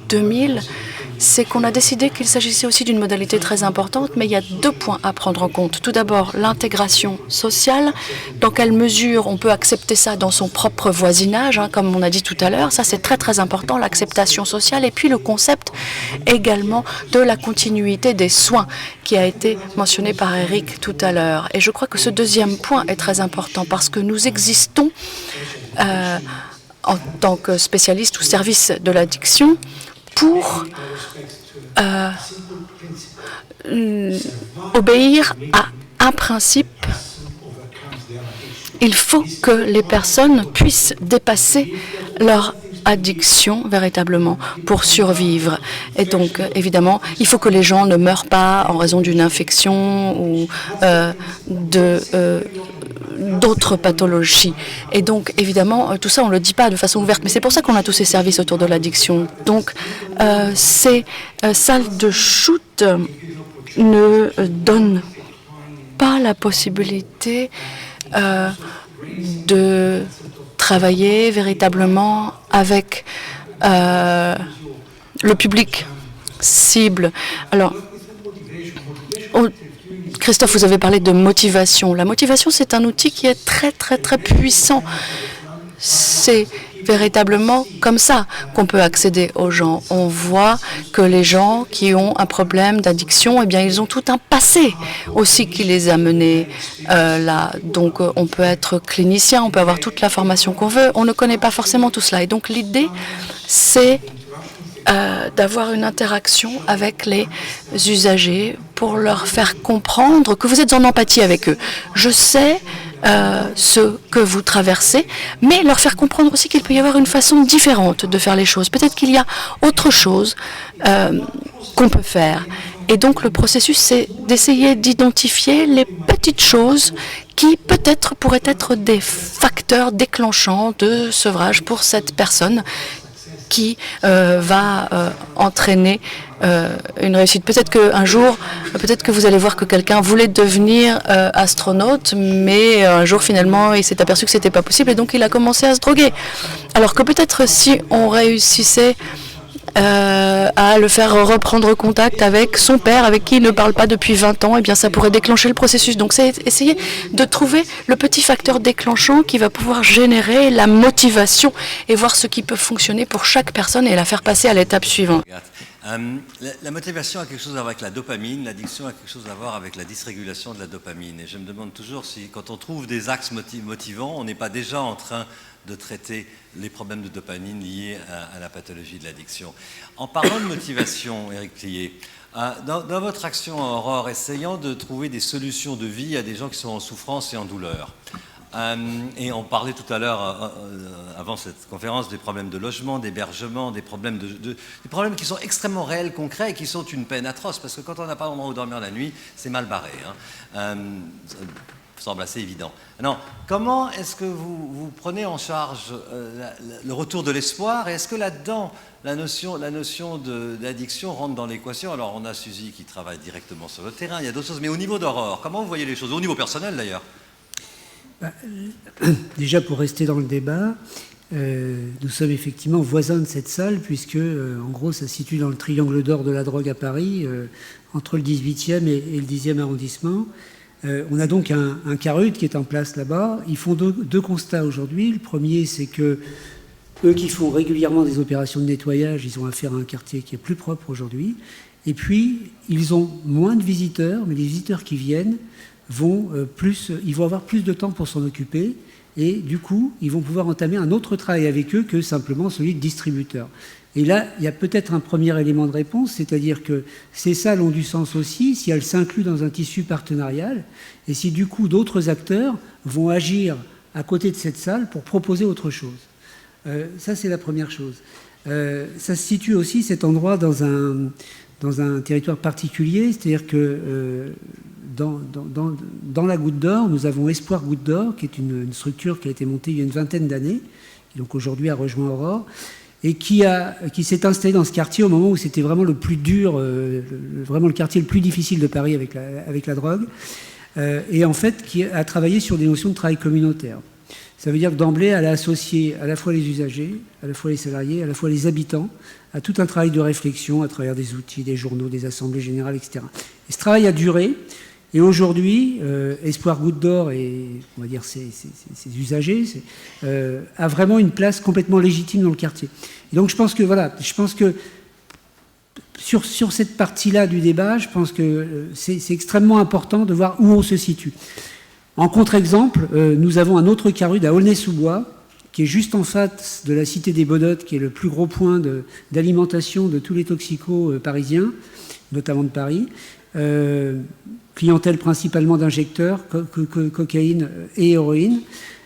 2000, c'est qu'on a décidé qu'il s'agissait aussi d'une modalité très importante, mais il y a 2 points à prendre en compte. Tout d'abord, l'intégration sociale. Dans quelle mesure on peut accepter ça dans son propre voisinage, comme on a dit tout à l'heure. Ça, c'est très très important, l'acceptation sociale. Et puis le concept également de la continuité des soins, qui a été mentionné par Eric tout à l'heure. Et je crois que ce 2e point est très important, parce que nous existons en tant que spécialistes ou services de l'addiction pour obéir à un principe. Il faut que les personnes puissent dépasser leur addiction véritablement pour survivre. Et donc, évidemment, il faut que les gens ne meurent pas en raison d'une infection ou d'autres pathologies. Et donc, évidemment, tout ça, on ne le dit pas de façon ouverte, mais c'est pour ça qu'on a tous ces services autour de l'addiction. Donc, ces salles de shoot ne donnent pas la possibilité de travailler véritablement avec le public cible. Alors, Christophe, vous avez parlé de motivation. La motivation, c'est un outil qui est très, très, très puissant. C'est véritablement comme ça qu'on peut accéder aux gens. On voit que les gens qui ont un problème d'addiction, eh bien, ils ont tout un passé aussi qui les a menés là. Donc, on peut être clinicien, on peut avoir toute la formation qu'on veut. On ne connaît pas forcément tout cela. Et donc, l'idée, c'est d'avoir une interaction avec les usagers pour leur faire comprendre que vous êtes en empathie avec eux. Je sais ce que vous traversez, mais leur faire comprendre aussi qu'il peut y avoir une façon différente de faire les choses. Peut-être qu'il y a autre chose qu'on peut faire. Et donc le processus, c'est d'essayer d'identifier les petites choses qui peut-être pourraient être des facteurs déclenchants de sevrage pour cette personne qui va entraîner une réussite. Peut-être qu'un jour, peut-être que vous allez voir que quelqu'un voulait devenir astronaute, mais un jour finalement il s'est aperçu que c'était pas possible et donc il a commencé à se droguer. Alors que peut-être si on réussissait à le faire reprendre contact avec son père, avec qui il ne parle pas depuis 20 ans, eh bien ça pourrait déclencher le processus. Donc c'est essayer de trouver le petit facteur déclenchant qui va pouvoir générer la motivation et voir ce qui peut fonctionner pour chaque personne et la faire passer à l'étape suivante. La motivation a quelque chose à voir avec la dopamine, l'addiction a quelque chose à voir avec la dysrégulation de la dopamine. Et je me demande toujours si, quand on trouve des axes motivants, on n'est pas déjà en train de traiter les problèmes de dopamine liés à la pathologie de l'addiction. En parlant de motivation, Éric Plié, dans votre action Aurore, essayant de trouver des solutions de vie à des gens qui sont en souffrance et en douleur, et on parlait tout à l'heure, avant cette conférence, des problèmes de logement, d'hébergement, des problèmes des problèmes qui sont extrêmement réels, concrets et qui sont une peine atroce, parce que quand on n'a pas d'endroit où dormir la nuit, c'est mal barré. Ça semble assez évident. Alors, comment est-ce que vous prenez en charge le retour de l'espoir, et est-ce que là-dedans, la notion d'addiction rentre dans l'équation? Alors, on a Suzy qui travaille directement sur le terrain, il y a d'autres choses, mais au niveau d'Aurore, comment vous voyez les choses? Au niveau personnel, d'ailleurs. Déjà, pour rester dans le débat, nous sommes effectivement voisins de cette salle, puisque, en gros, ça se situe dans le triangle d'or de la drogue à Paris, entre le 18e et le 10e arrondissement. On a donc un CARUD qui est en place là-bas. Ils font deux constats aujourd'hui. Le premier, c'est que eux qui font régulièrement des opérations de nettoyage, ils ont affaire à un quartier qui est plus propre aujourd'hui. Et puis, ils ont moins de visiteurs, mais les visiteurs qui viennent ils vont avoir plus de temps pour s'en occuper. Et du coup, ils vont pouvoir entamer un autre travail avec eux que simplement celui de distributeur. Et là, il y a peut-être un premier élément de réponse, c'est-à-dire que ces salles ont du sens aussi si elles s'incluent dans un tissu partenarial et si du coup d'autres acteurs vont agir à côté de cette salle pour proposer autre chose. Ça, c'est la première chose. Ça se situe aussi, cet endroit, dans un territoire particulier, c'est-à-dire que dans la Goutte d'Or, nous avons Espoir Goutte d'Or, qui est une structure qui a été montée il y a une vingtaine d'années, qui donc aujourd'hui a rejoint Aurore, et qui s'est installé dans ce quartier au moment où c'était vraiment le plus dur, vraiment le quartier le plus difficile de Paris avec la drogue, et en fait qui a travaillé sur des notions de travail communautaire. Ça veut dire que d'emblée, elle a associé à la fois les usagers, à la fois les salariés, à la fois les habitants, à tout un travail de réflexion à travers des outils, des journaux, des assemblées générales, etc. Et ce travail a duré. Et aujourd'hui, Espoir Goutte d'Or et, on va dire, ses usagers a vraiment une place complètement légitime dans le quartier. Et donc je pense que sur cette partie-là du débat, je pense que c'est extrêmement important de voir où on se situe. En contre-exemple, nous avons un autre CARUD à Aulnay-sous-Bois, qui est juste en face de la Cité des Bodottes, qui est le plus gros point d'alimentation de tous les toxicos parisiens, notamment de Paris. Clientèle principalement d'injecteurs, cocaïne et héroïne,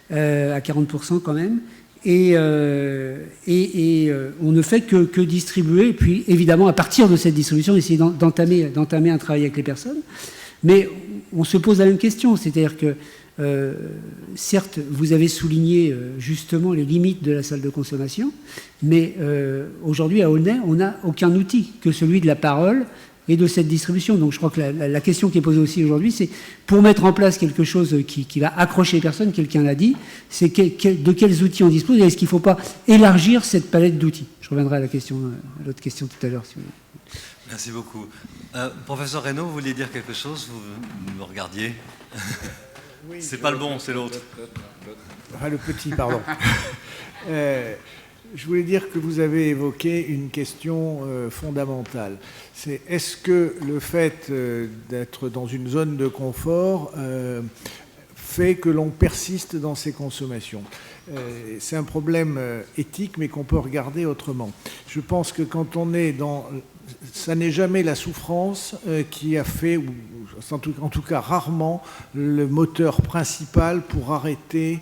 à 40% quand même. Et on ne fait que distribuer, et puis évidemment à partir de cette distribution, essayer d'entamer un travail avec les personnes. Mais on se pose la même question, c'est-à-dire que certes, vous avez souligné justement les limites de la salle de consommation, mais aujourd'hui à Aulnay, on n'a aucun outil que celui de la parole et de cette distribution. Donc je crois que la question qui est posée aussi aujourd'hui, c'est pour mettre en place quelque chose qui va accrocher les personnes, quelqu'un l'a dit, c'est de quels outils on dispose et est-ce qu'il ne faut pas élargir cette palette d'outils. Je reviendrai à l'autre question tout à l'heure, si vous voulez. Merci beaucoup. Professeur Reynaud, vous vouliez dire quelque chose? Vous me regardiez. Oui, c'est pas le bon, c'est l'autre. Ah, le petit, pardon. Je voulais dire que vous avez évoqué une question fondamentale. C'est est-ce que le fait d'être dans une zone de confort fait que l'on persiste dans ses consommations? C'est un problème éthique, mais qu'on peut regarder autrement. Je pense que quand on est dans... Ça n'est jamais la souffrance qui a fait, ou en tout cas rarement, le moteur principal pour arrêter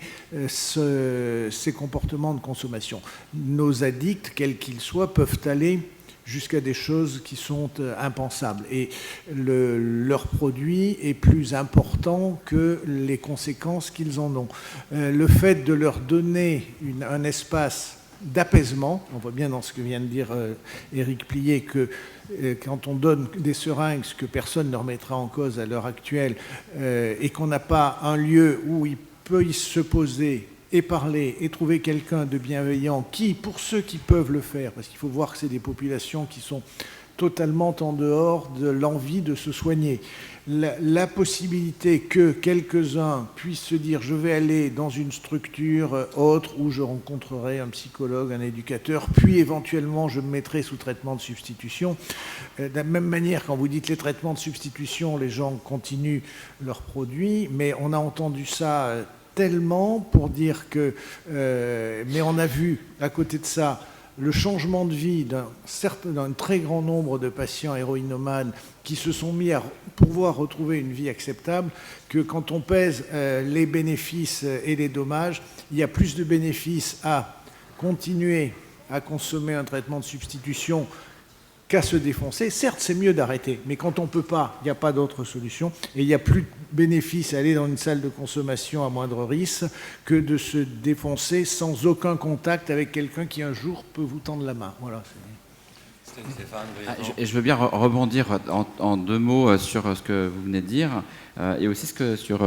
ces comportements de consommation. Nos addicts, quels qu'ils soient, peuvent aller jusqu'à des choses qui sont impensables. Et leur produit est plus important que les conséquences qu'ils en ont. Le fait de leur donner un espace d'apaisement, on voit bien dans ce que vient de dire Éric Plié que quand on donne des seringues, ce que personne ne remettra en cause à l'heure actuelle, et qu'on n'a pas un lieu où il peut se poser et parler et trouver quelqu'un de bienveillant qui, pour ceux qui peuvent le faire, parce qu'il faut voir que c'est des populations qui sont totalement en dehors de l'envie de se soigner, la possibilité que quelques-uns puissent se dire je vais aller dans une structure autre où je rencontrerai un psychologue, un éducateur, puis éventuellement je me mettrai sous traitement de substitution. De la même manière, quand vous dites les traitements de substitution, les gens continuent leurs produits, mais on a entendu ça tellement pour dire que... mais on a vu à côté de ça le changement de vie d'un très grand nombre de patients héroïnomanes qui se sont mis à pouvoir retrouver une vie acceptable, que quand on pèse les bénéfices et les dommages, il y a plus de bénéfices à continuer à consommer un traitement de substitution qu'à se défoncer. Certes, c'est mieux d'arrêter, mais quand on ne peut pas, il n'y a pas d'autre solution. Et il n'y a plus de bénéfice à aller dans une salle de consommation à moindre risque que de se défoncer sans aucun contact avec quelqu'un qui un jour peut vous tendre la main. Voilà. Je veux bien rebondir en deux mots sur ce que vous venez de dire et aussi sur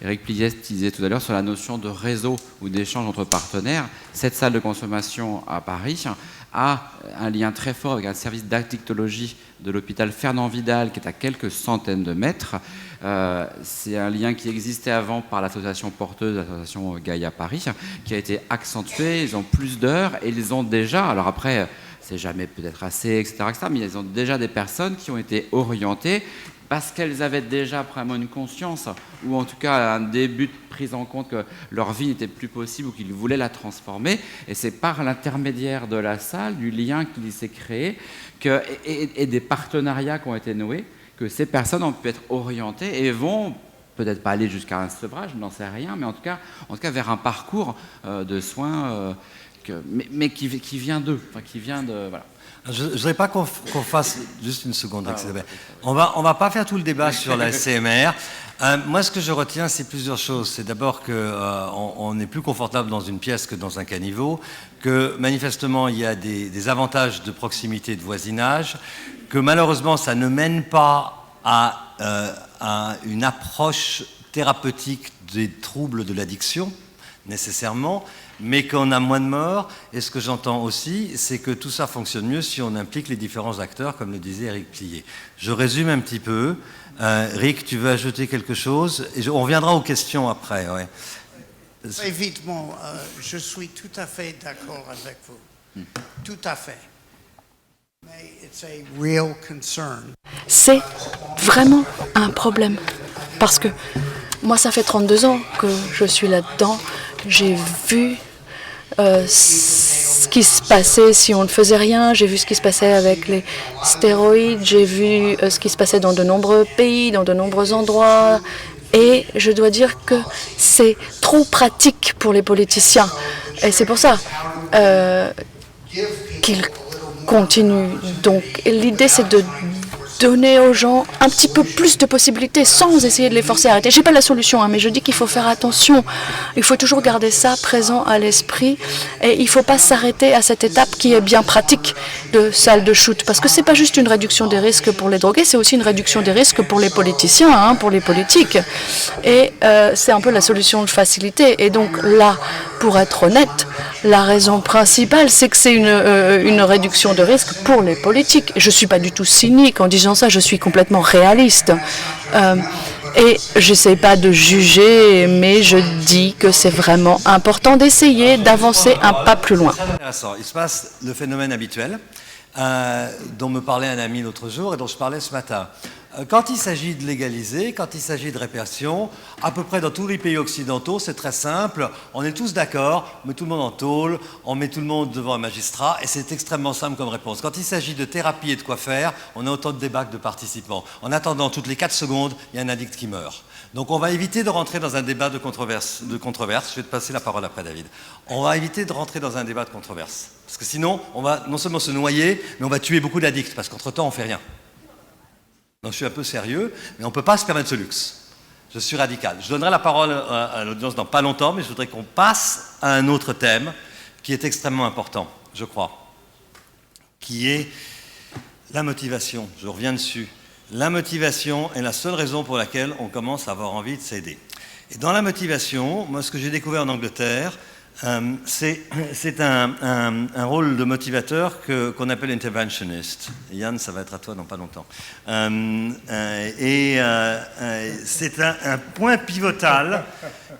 Éric Plié disait tout à l'heure sur la notion de réseau ou d'échange entre partenaires. Cette salle de consommation à Paris a un lien très fort avec un service d'addictologie de l'hôpital Fernand Vidal qui est à quelques centaines de mètres. C'est un lien qui existait avant par l'association porteuse, l'association Gaïa Paris, qui a été accentué. Ils ont plus d'heures et ils ont déjà, alors après c'est jamais peut-être assez, etc., mais ils ont déjà des personnes qui ont été orientées parce qu'elles avaient déjà vraiment une conscience, ou en tout cas un début de prise en compte que leur vie n'était plus possible ou qu'ils voulaient la transformer. Et c'est par l'intermédiaire de la salle, du lien qui s'est créé, et des partenariats qui ont été noués, que ces personnes ont pu être orientées et vont peut-être pas aller jusqu'à un sevrage, je n'en sais rien, mais en tout cas vers un parcours de soins mais qui vient d'eux, enfin, qui vient de... Voilà. Je ne voudrais pas qu'on fasse juste une seconde. On va pas faire tout le débat sur la CMR. Moi, ce que je retiens, c'est plusieurs choses. C'est d'abord qu'on est plus confortable dans une pièce que dans un caniveau, que manifestement, il y a des avantages de proximité et de voisinage, que malheureusement, ça ne mène pas à une approche thérapeutique des troubles de l'addiction, nécessairement, mais qu'on a moins de morts. Et ce que j'entends aussi, c'est que tout ça fonctionne mieux si on implique les différents acteurs, comme le disait Éric Plié. Je résume un petit peu. Rick, tu veux ajouter quelque chose? Et on reviendra aux questions après. Ouais. Évidemment, je suis tout à fait d'accord avec vous. Tout à fait. Mais it's a real concern. C'est vraiment un problème. Parce que moi, ça fait 32 ans que je suis là-dedans. J'ai vu ce qui se passait si on ne faisait rien. J'ai vu ce qui se passait avec les stéroïdes. J'ai vu ce qui se passait dans de nombreux pays, dans de nombreux endroits. Et je dois dire que c'est trop pratique pour les politiciens. Et c'est pour ça qu'ils continuent. Donc l'idée, c'est de donner aux gens un petit peu plus de possibilités sans essayer de les forcer à arrêter. Je n'ai pas la solution, mais je dis qu'il faut faire attention. Il faut toujours garder ça présent à l'esprit et il ne faut pas s'arrêter à cette étape qui est bien pratique de salle de shoot. Parce que ce n'est pas juste une réduction des risques pour les drogués, c'est aussi une réduction des risques pour les politiciens, pour les politiques. Et c'est un peu la solution de facilité. Et donc là, pour être honnête, la raison principale, c'est que c'est une réduction de risque pour les politiques. Je ne suis pas du tout cynique en disant ça, je suis complètement réaliste. Et je n'essaie pas de juger, mais je dis que c'est vraiment important d'essayer d'avancer un pas plus loin. C'est intéressant. Il se passe le phénomène habituel dont me parlait un ami l'autre jour et dont je parlais ce matin. Quand il s'agit de légaliser, quand il s'agit de répression, à peu près dans tous les pays occidentaux, c'est très simple. On est tous d'accord, on met tout le monde en tôle, on met tout le monde devant un magistrat, et c'est extrêmement simple comme réponse. Quand il s'agit de thérapie et de quoi faire, on a autant de débats que de participants. En attendant, toutes les 4 secondes, il y a un addict qui meurt. Donc on va éviter de rentrer dans un débat de controverse. Je vais te passer la parole après, David. On va éviter de rentrer dans un débat de controverse. Parce que sinon, on va non seulement se noyer, mais on va tuer beaucoup d'addicts, parce qu'entre-temps, on ne fait rien. Donc je suis un peu sérieux, mais on ne peut pas se permettre ce luxe. Je suis radical. Je donnerai la parole à l'audience dans pas longtemps, mais je voudrais qu'on passe à un autre thème qui est extrêmement important, je crois, qui est la motivation. Je reviens dessus. La motivation est la seule raison pour laquelle on commence à avoir envie de s'aider. Et dans la motivation, moi ce que j'ai découvert en Angleterre, c'est un rôle de motivateur qu'on appelle interventionist. Yann, ça va être à toi dans pas longtemps. C'est un point pivotal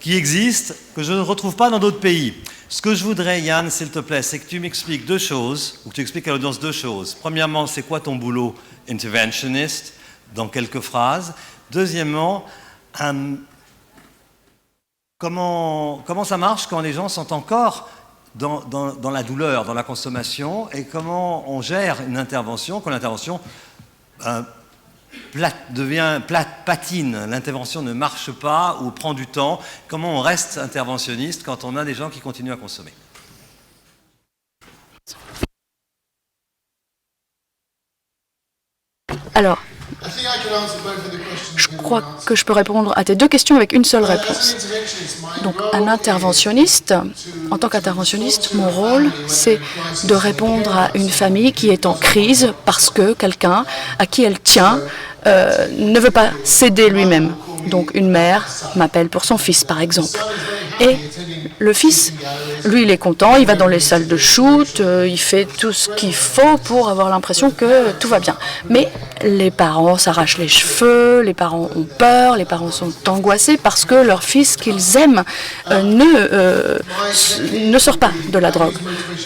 qui existe, que je ne retrouve pas dans d'autres pays. Ce que je voudrais, Yann, s'il te plaît, c'est que tu m'expliques 2 choses, ou que tu expliques à l'audience 2 choses. Premièrement, c'est quoi ton boulot interventionist, dans quelques phrases. Deuxièmement, Comment ça marche quand les gens sont encore dans la douleur, dans la consommation, et comment on gère une intervention quand l'intervention patine, l'intervention ne marche pas ou prend du temps, comment on reste interventionniste quand on a des gens qui continuent à consommer? Alors, je crois que je peux répondre à tes 2 questions avec une seule réponse. Donc, un interventionniste, en tant qu'interventionniste, mon rôle, c'est de répondre à une famille qui est en crise parce que quelqu'un à qui elle tient ne veut pas céder lui-même. Donc, une mère m'appelle pour son fils, par exemple. Et le fils, lui, il est content, il va dans les salles de shoot, il fait tout ce qu'il faut pour avoir l'impression que tout va bien. Mais les parents s'arrachent les cheveux, les parents ont peur, les parents sont angoissés parce que leur fils qu'ils aiment ne sort pas de la drogue.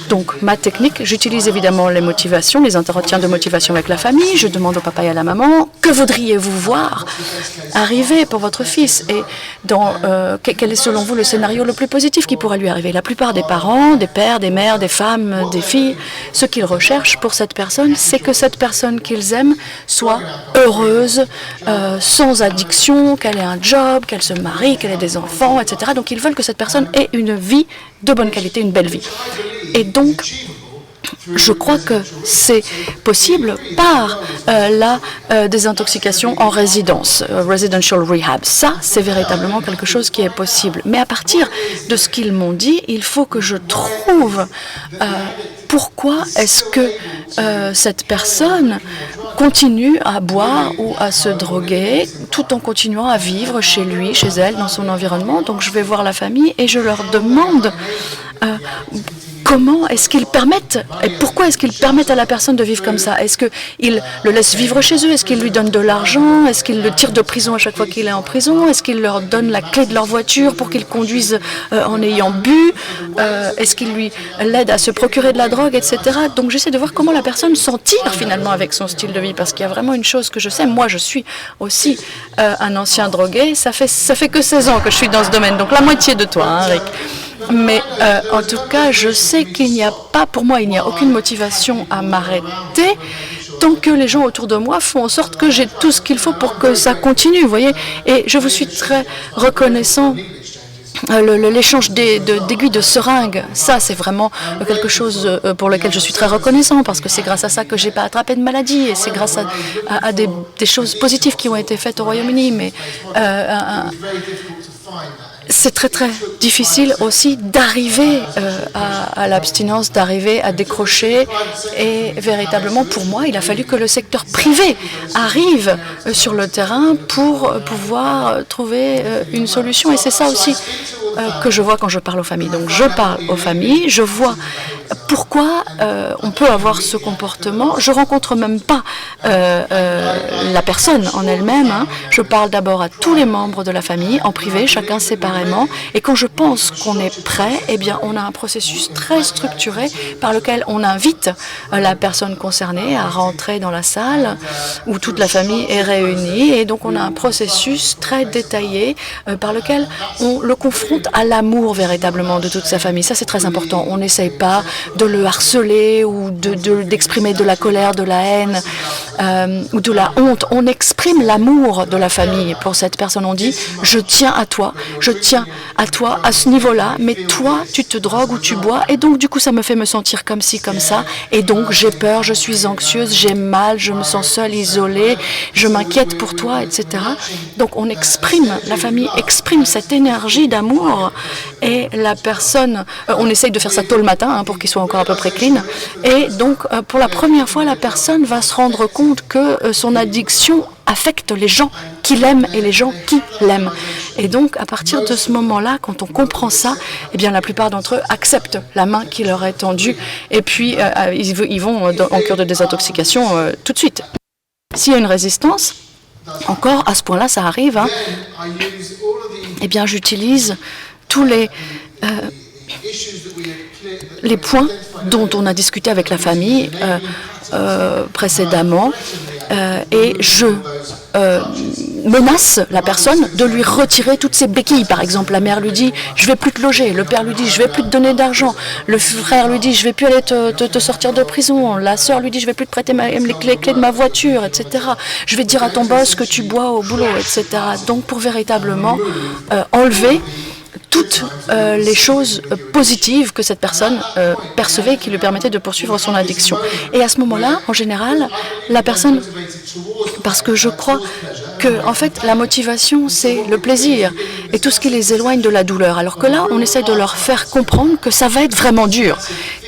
Donc ma technique, j'utilise évidemment les motivations, les entretiens de motivation avec la famille, je demande au papa et à la maman, que voudriez-vous voir arriver pour votre fils? Et quel est selon vous le scénario le plus positif qui pourrait lui arriver? La plupart des parents, des pères, des mères, des femmes, des filles, ce qu'ils recherchent pour cette personne, c'est que cette personne qu'ils aiment soit heureuse, sans addiction, qu'elle ait un job, qu'elle se marie, qu'elle ait des enfants, etc. Donc ils veulent que cette personne ait une vie de bonne qualité, une belle vie. Et donc, je crois que c'est possible par la désintoxication en résidence, residential rehab. Ça, c'est véritablement quelque chose qui est possible. Mais à partir de ce qu'ils m'ont dit, il faut que je trouve pourquoi est-ce que cette personne continue à boire ou à se droguer tout en continuant à vivre chez lui, chez elle, dans son environnement. Donc je vais voir la famille et je leur demande comment est-ce qu'ils permettent, et pourquoi est-ce qu'ils permettent à la personne de vivre comme ça? Est-ce qu'ils le laissent vivre chez eux? Est-ce qu'ils lui donnent de l'argent? Est-ce qu'ils le tirent de prison à chaque fois qu'il est en prison? Est-ce qu'ils leur donnent la clé de leur voiture pour qu'ils conduisent en ayant bu? Est-ce qu'ils lui l'aident à se procurer de la drogue, etc. Donc j'essaie de voir comment la personne s'en tire finalement avec son style de vie, parce qu'il y a vraiment une chose que je sais, moi je suis aussi un ancien drogué, ça fait que 16 ans que je suis dans ce domaine, donc la moitié de toi, hein, Rick. Mais en tout cas, je sais qu'il n'y a pas, pour moi, il n'y a aucune motivation à m'arrêter tant que les gens autour de moi font en sorte que j'ai tout ce qu'il faut pour que ça continue, vous voyez. Et je vous suis très reconnaissant l'échange d'aiguilles de seringues, ça c'est vraiment quelque chose pour lequel je suis très reconnaissant, parce que c'est grâce à ça que j'ai pas attrapé de maladie, et c'est grâce à des choses positives qui ont été faites au Royaume-Uni. Mais c'est très très difficile aussi d'arriver à l'abstinence, d'arriver à décrocher. Et véritablement, pour moi, il a fallu que le secteur privé arrive sur le terrain pour pouvoir trouver une solution. Et c'est ça aussi que je vois quand je parle aux familles. Donc je parle aux familles, je vois pourquoi on peut avoir ce comportement. Je rencontre même pas la personne en elle-même. Hein. Je parle d'abord à tous les membres de la famille, en privé, chacun séparément. Et quand je pense qu'on est prêt, eh bien, on a un processus très structuré par lequel on invite la personne concernée à rentrer dans la salle où toute la famille est réunie. Et donc, on a un processus très détaillé par lequel on le confronte à l'amour véritablement de toute sa famille. Ça, c'est très important. On n'essaye pas de le harceler ou d'exprimer de la colère, de la haine ou de la honte. On exprime l'amour de la famille pour cette personne. On dit « je tiens à toi à ce niveau-là, mais toi, tu te drogues ou tu bois, et donc du coup, ça me fait me sentir comme ci, comme ça, et donc j'ai peur, je suis anxieuse, j'ai mal, je me sens seule, isolée, je m'inquiète pour toi, etc. » Donc on exprime, la famille exprime cette énergie d'amour, et la personne, on essaye de faire ça tôt le matin, hein, pour qu'il soit encore à peu près clean, et donc pour la première fois, la personne va se rendre compte que son addiction affecte les gens qui l'aiment et les gens qui l'aiment. Et donc, à partir de ce moment-là, quand on comprend ça, eh bien, la plupart d'entre eux acceptent la main qui leur est tendue, et puis ils vont en cure de désintoxication tout de suite. S'il y a une résistance, encore à ce point-là, ça arrive, hein, eh bien, j'utilise tous les points dont on a discuté avec la famille précédemment, et je menace la personne de lui retirer toutes ses béquilles. Par exemple, la mère lui dit « je vais plus te loger », le père lui dit « je vais plus te donner d'argent », le frère lui dit « je vais plus aller te sortir de prison », la sœur lui dit « je vais plus te prêter les clés de ma voiture », etc. « Je vais dire à ton boss que tu bois au boulot », etc. Donc pour véritablement enlever toutes les choses positives que cette personne percevait, qui lui permettaient de poursuivre son addiction. Et à ce moment-là, en général, la personne, parce que je crois que en fait la motivation c'est le plaisir et tout ce qui les éloigne de la douleur, alors que là on essaie de leur faire comprendre que ça va être vraiment dur,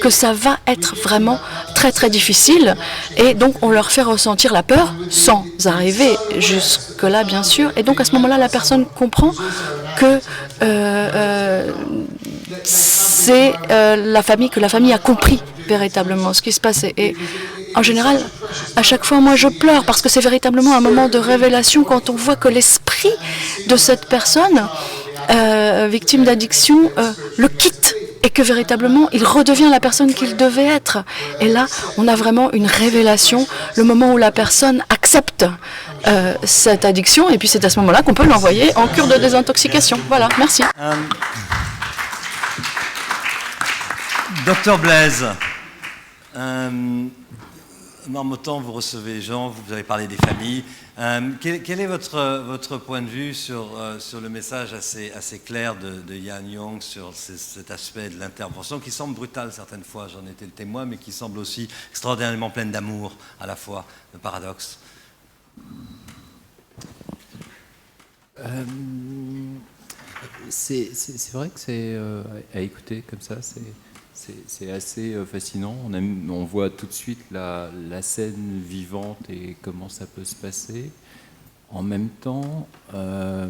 que ça va être vraiment très très difficile, et donc on leur fait ressentir la peur sans arriver jusque là bien sûr, et donc à ce moment-là la personne comprend que c'est la famille, que la famille a compris véritablement ce qui se passait. Et en général, à chaque fois, moi, je pleure parce que c'est véritablement un moment de révélation quand on voit que l'esprit de cette personne victime d'addiction le quitte et que véritablement, il redevient la personne qu'il devait être. Et là, on a vraiment une révélation, le moment où la personne accepte cette addiction, et puis c'est à ce moment-là qu'on peut l'envoyer en cure de désintoxication. Voilà, merci. Docteur Blaise, Marmottan, vous recevez les gens, vous avez parlé des familles. Quel est votre point de vue sur le message assez clair de Yann Young sur cet aspect de l'intervention qui semble brutal certaines fois, j'en étais le témoin, mais qui semble aussi extraordinairement pleine d'amour à la fois, de paradoxe. C'est vrai que c'est à écouter comme ça, c'est assez fascinant. On voit tout de suite la scène vivante et comment ça peut se passer. En même temps, ça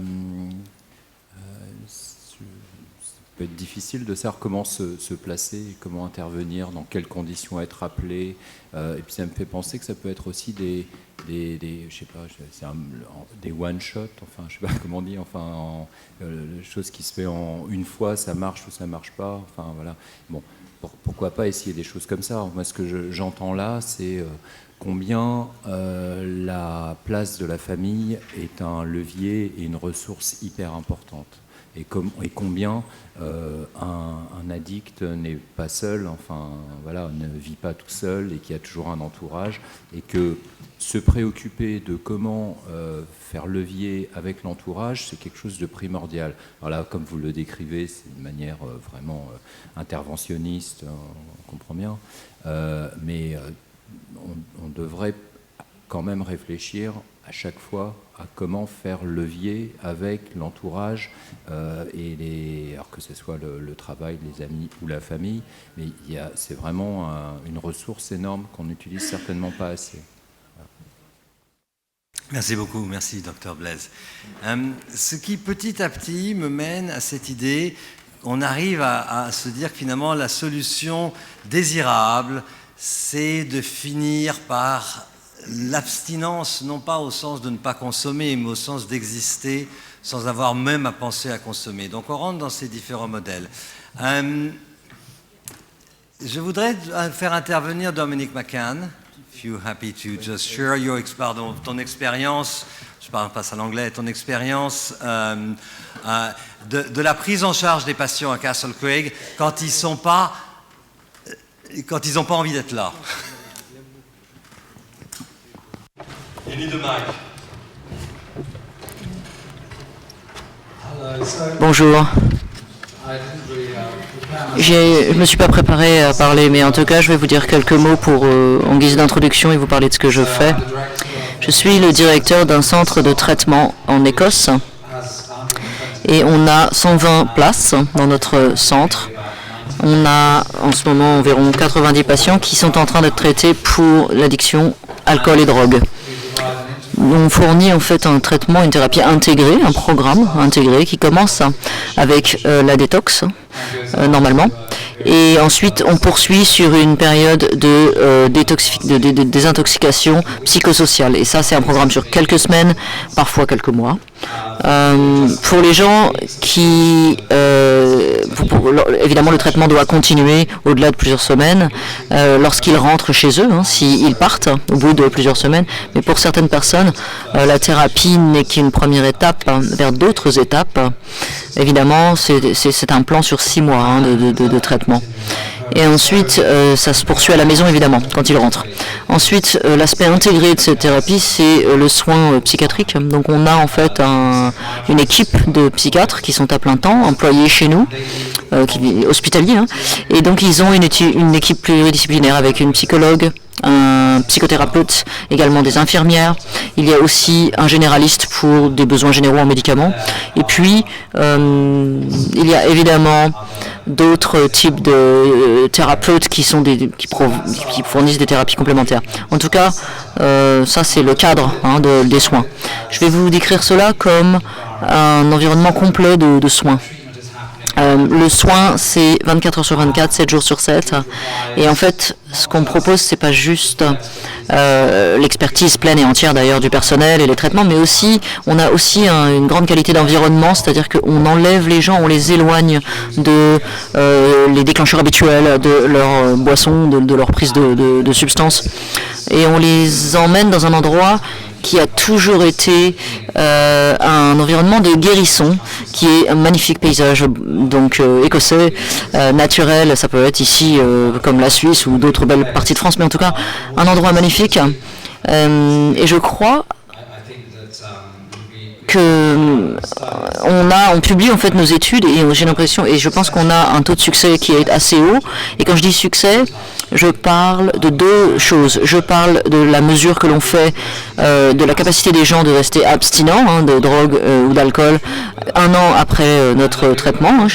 peut être difficile de savoir comment se placer, comment intervenir, dans quelles conditions être appelé. Et puis ça me fait penser que ça peut être aussi des je sais pas, des one shot, enfin je sais pas comment on dit, enfin chose qui se fait en une fois, ça marche ou ça marche pas, enfin voilà. Bon, pourquoi pas essayer des choses comme ça. Moi, ce que j'entends là, c'est combien la place de la famille est un levier et une ressource hyper importante. et combien un addict n'est pas seul, enfin voilà, ne vit pas tout seul et qu'il y a toujours un entourage, et que se préoccuper de comment faire levier avec l'entourage, c'est quelque chose de primordial. Alors là, comme vous le décrivez, c'est une manière vraiment interventionniste, on comprend bien, mais on devrait quand même réfléchir à chaque fois à comment faire levier avec l'entourage, alors que ce soit le travail, les amis ou la famille, mais c'est vraiment une ressource énorme qu'on n'utilise certainement pas assez. Merci beaucoup, merci Dr Blaise. Ce qui petit à petit me mène à cette idée, on arrive à se dire que finalement la solution désirable, c'est de finir par l'abstinence, non pas au sens de ne pas consommer, mais au sens d'exister sans avoir même à penser à consommer. Donc on rentre dans ces différents modèles. Je voudrais faire intervenir Dominic McCann. If you're happy to just share ton expérience, je passe à l'anglais, ton expérience de la prise en charge des patients à Castle Craig quand ils n'ont pas envie d'être là. You need a mic. Bonjour. Je ne me suis pas préparé à parler, mais en tout cas, je vais vous dire quelques mots en guise d'introduction et vous parler de ce que je fais. Je suis le directeur d'un centre de traitement en Écosse et on a 120 places dans notre centre. On a en ce moment environ 90 patients qui sont en train d'être traités pour l'addiction alcool et drogue. On fournit en fait un traitement, une thérapie intégrée, un programme intégré qui commence avec la détox, normalement. Et ensuite, on poursuit sur une période de désintoxication psychosociale. Et ça, c'est un programme sur quelques semaines, parfois quelques mois. Pour les gens qui... évidemment, le traitement doit continuer au-delà de plusieurs semaines lorsqu'ils rentrent chez eux, s'ils partent au bout de plusieurs semaines. Mais pour certaines personnes, la thérapie n'est qu'une première étape vers d'autres étapes. Évidemment, c'est un plan sur 6 mois de traitement. Et ensuite, ça se poursuit à la maison, évidemment, quand ils rentrent. Ensuite, l'aspect intégré de cette thérapie, c'est le soin psychiatrique. Donc, on a en fait une équipe de psychiatres qui sont à plein temps, employés chez nous, hospitaliers. Et donc, ils ont une équipe pluridisciplinaire avec une psychologue, un psychothérapeute, également des infirmières. Il y a aussi un généraliste pour des besoins généraux en médicaments. Et puis, il y a évidemment d'autres types de thérapeutes qui fournissent des thérapies complémentaires. En tout cas, ça c'est le cadre des soins. Je vais vous décrire cela comme un environnement complet de soins. Le soin, c'est 24 heures sur 24, 7 jours sur 7. Et en fait, ce qu'on propose, c'est pas juste l'expertise pleine et entière d'ailleurs du personnel et les traitements, mais aussi, on a aussi une grande qualité d'environnement, c'est-à-dire qu'on enlève les gens, on les éloigne de les déclencheurs habituels, de leur boisson, de leur prise de substances. Et on les emmène dans un endroit qui a toujours été un environnement de guérison, qui est un magnifique paysage donc écossais, naturel. Ça peut être ici comme la Suisse ou d'autres belles parties de France, mais en tout cas un endroit magnifique. Et je crois que on publie en fait nos études et j'ai l'impression, et je pense qu'on a un taux de succès qui est assez haut. Et quand je dis succès, je parle de deux choses. Je parle de la mesure que l'on fait de la capacité des gens de rester abstinents de drogue ou d'alcool 1 an après notre traitement,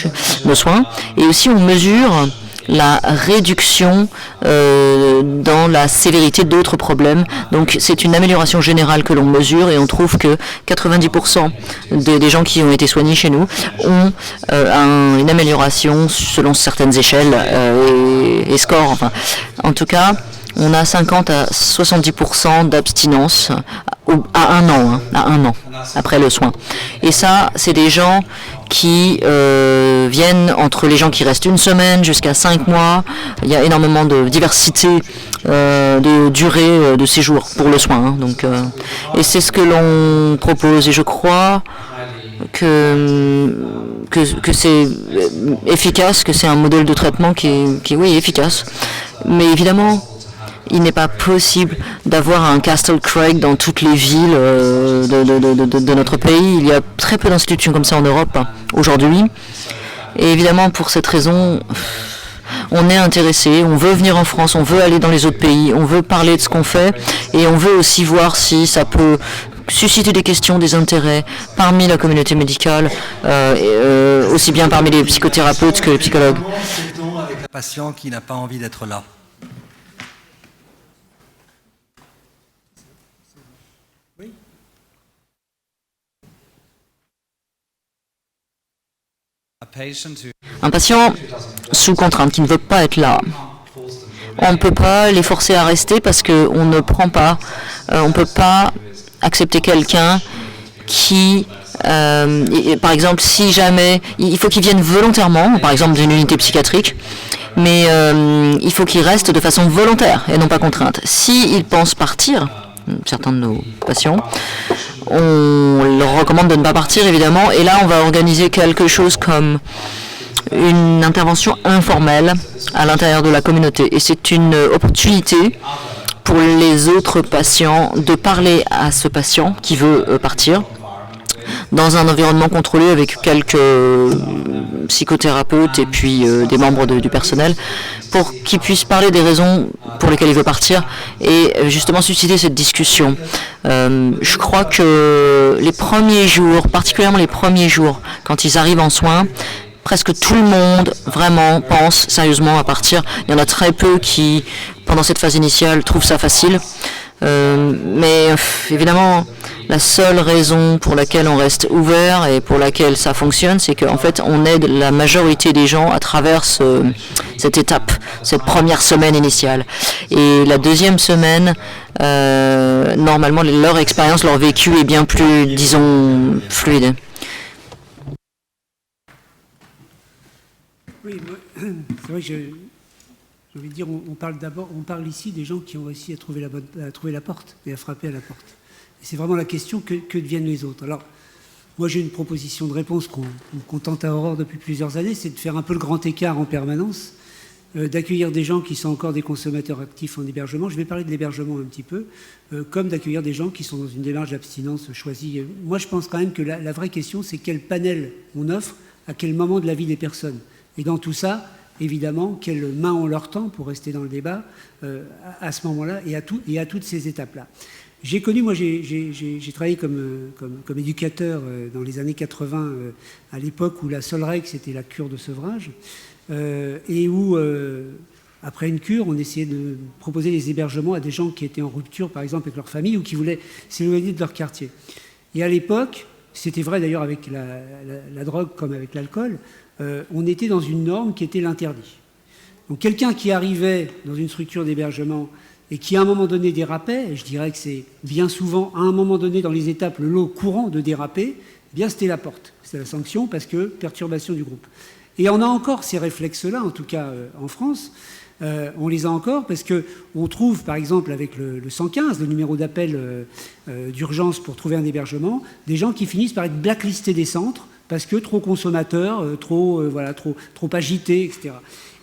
nos soins. Et aussi on mesure la réduction dans la sévérité d'autres problèmes. Donc c'est une amélioration générale que l'on mesure et on trouve que 90% des gens qui ont été soignés chez nous ont une amélioration selon certaines échelles et scores. Enfin, en tout cas, on a 50 à 70% d'abstinence à 1 an, à 1 an après le soin. Et ça, c'est des gens qui viennent entre les gens qui restent 1 semaine jusqu'à 5 mois. Il y a énormément de diversité de durée de séjour pour le soin. Donc, et c'est ce que l'on propose. Et je crois que que c'est efficace, que c'est un modèle de traitement qui est oui, efficace. Mais évidemment, il n'est pas possible d'avoir un Castle Craig dans toutes les villes de notre pays. Il y a très peu d'institutions comme ça en Europe aujourd'hui. Et évidemment, pour cette raison, on est intéressé, on veut venir en France, on veut aller dans les autres pays, on veut parler de ce qu'on fait et on veut aussi voir si ça peut susciter des questions, des intérêts parmi la communauté médicale, aussi bien parmi les psychothérapeutes que les psychologues. Avec un patient qui n'a pas envie d'être là. Un patient sous contrainte qui ne veut pas être là, on ne peut pas les forcer à rester parce qu'on ne prend pas, on ne peut pas accepter quelqu'un qui, par exemple, si jamais, il faut qu'il vienne volontairement, par exemple d'une unité psychiatrique, mais il faut qu'il reste de façon volontaire et non pas contrainte. S'il pense partir, certains de nos patients, on leur recommande de ne pas partir évidemment, et là on va organiser quelque chose comme une intervention informelle à l'intérieur de la communauté, et c'est une opportunité pour les autres patients de parler à ce patient qui veut partir dans un environnement contrôlé avec quelques psychothérapeutes et puis des membres du personnel pour qu'ils puissent parler des raisons pour lesquelles il veut partir et justement susciter cette discussion. Je crois que les premiers jours, particulièrement les premiers jours, quand ils arrivent en soins, presque tout le monde vraiment pense sérieusement à partir. Il y en a très peu qui, pendant cette phase initiale, trouvent ça facile. Mais évidemment, la seule raison pour laquelle on reste ouvert et pour laquelle ça fonctionne, c'est qu'en fait, on aide la majorité des gens à travers cette étape, cette première semaine initiale. Et la deuxième semaine, normalement, leur expérience, leur vécu est bien plus, disons, fluide. Oui, c'est vrai que j'ai envie de dire, on parle ici des gens qui ont réussi à trouver la porte et à frapper à la porte. Et c'est vraiment la question, que deviennent les autres? Alors, moi j'ai une proposition de réponse qu'on tente à Aurore depuis plusieurs années, c'est de faire un peu le grand écart en permanence, d'accueillir des gens qui sont encore des consommateurs actifs en hébergement. Je vais parler de l'hébergement un petit peu, comme d'accueillir des gens qui sont dans une démarche d'abstinence choisie. Moi je pense quand même que la vraie question, c'est quel panel on offre, à quel moment de la vie des personnes. Et dans tout ça, évidemment, quelles mains on leur tend, pour rester dans le débat, à ce moment-là et à toutes ces étapes-là. J'ai connu, moi j'ai travaillé comme éducateur dans les années 80, à l'époque où la seule règle c'était la cure de sevrage, et où, après une cure, on essayait de proposer des hébergements à des gens qui étaient en rupture, par exemple, avec leur famille, ou qui voulaient s'éloigner de leur quartier. Et à l'époque, c'était vrai d'ailleurs avec la drogue comme avec l'alcool, on était dans une norme qui était l'interdit. Donc quelqu'un qui arrivait dans une structure d'hébergement et qui à un moment donné dérapait, et je dirais que c'est bien souvent à un moment donné dans les étapes le lot courant de déraper, eh bien c'était la porte, c'était la sanction parce que perturbation du groupe. Et on a encore ces réflexes-là, en tout cas en France, on les a encore parce qu'on trouve par exemple avec le 115, le numéro d'appel d'urgence pour trouver un hébergement, des gens qui finissent par être blacklistés des centres parce que trop consommateurs, trop agités, etc.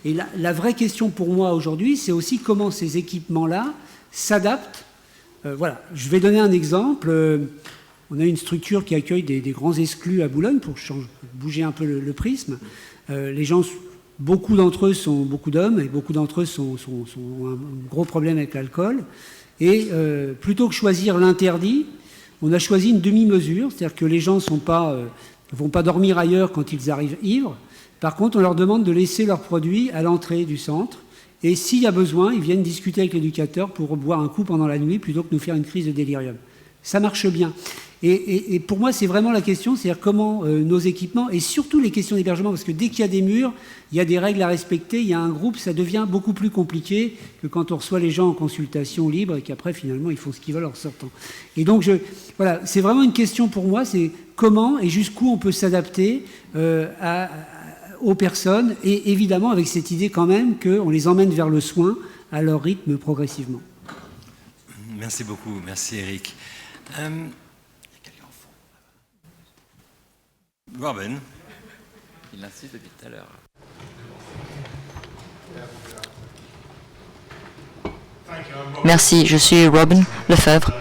Et la vraie question pour moi aujourd'hui, c'est aussi comment ces équipements-là s'adaptent. Voilà, je vais donner un exemple. On a une structure qui accueille des grands exclus à Boulogne pour bouger un peu le prisme. Les gens, beaucoup d'entre eux sont beaucoup d'hommes et beaucoup d'entre eux ont un gros problème avec l'alcool. Et plutôt que choisir l'interdit, on a choisi une demi-mesure, c'est-à-dire que les gens ne vont pas dormir ailleurs quand ils arrivent ivres. Par contre, on leur demande de laisser leurs produits à l'entrée du centre. Et s'il y a besoin, ils viennent discuter avec l'éducateur pour boire un coup pendant la nuit plutôt que nous faire une crise de délirium. Ça marche bien. Et pour moi, c'est vraiment la question, c'est-à-dire comment nos équipements, et surtout les questions d'hébergement, parce que dès qu'il y a des murs, il y a des règles à respecter, il y a un groupe, ça devient beaucoup plus compliqué que quand on reçoit les gens en consultation libre et qu'après, finalement, ils font ce qu'ils veulent en sortant. Et donc, voilà, c'est vraiment une question pour moi, c'est comment et jusqu'où on peut s'adapter aux personnes, et évidemment avec cette idée quand même qu'on les emmène vers le soin à leur rythme progressivement. Merci beaucoup, merci Eric. Robin. Il insiste depuis tout à l'heure. Merci, je suis Robin Lefebvre.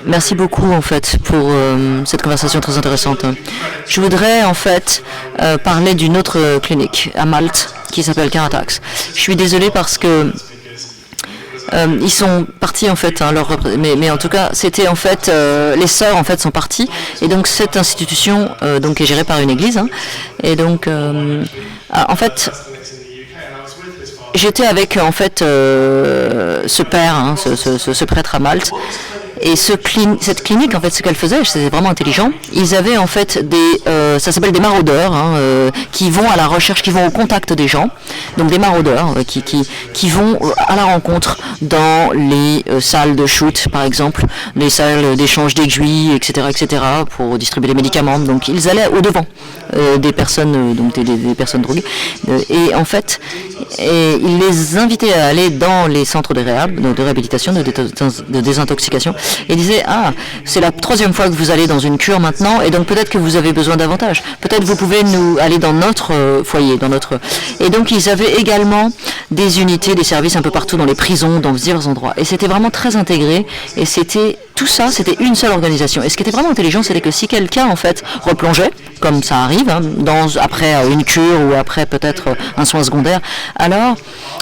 Merci beaucoup en fait pour cette conversation très intéressante. Je voudrais en fait parler d'une autre clinique à Malte qui s'appelle Caratax. Je suis désolée parce que ils sont partis en fait, hein, mais en tout cas c'était en fait les sœurs en fait sont parties et donc cette institution donc est gérée par une église hein, et donc en fait j'étais avec en fait ce père, hein, ce prêtre à Malte. Et cette clinique, en fait, ce qu'elle faisait, c'était vraiment intelligent. Ils avaient en fait ça s'appelle des maraudeurs, hein, qui vont à la recherche, qui vont au contact des gens. Donc des maraudeurs qui vont à la rencontre dans les salles de shoot, par exemple, les salles d'échange d'aiguilles, etc., pour distribuer les médicaments. Donc ils allaient au devant des personnes, donc des personnes droguées. Et en fait, ils les invitaient à aller dans les centres de réhabilitation, de désintoxication. Et disait c'est la 3e fois que vous allez dans une cure maintenant et donc peut-être que vous avez besoin davantage. Peut-être vous pouvez nous aller dans notre foyer, Et donc ils avaient également des unités, des services un peu partout dans les prisons, dans divers endroits. Et c'était vraiment très intégré et c'était une seule organisation. Et ce qui était vraiment intelligent, c'était que si quelqu'un en fait replongeait, comme ça arrive, hein, après une cure ou après peut-être un soin secondaire, alors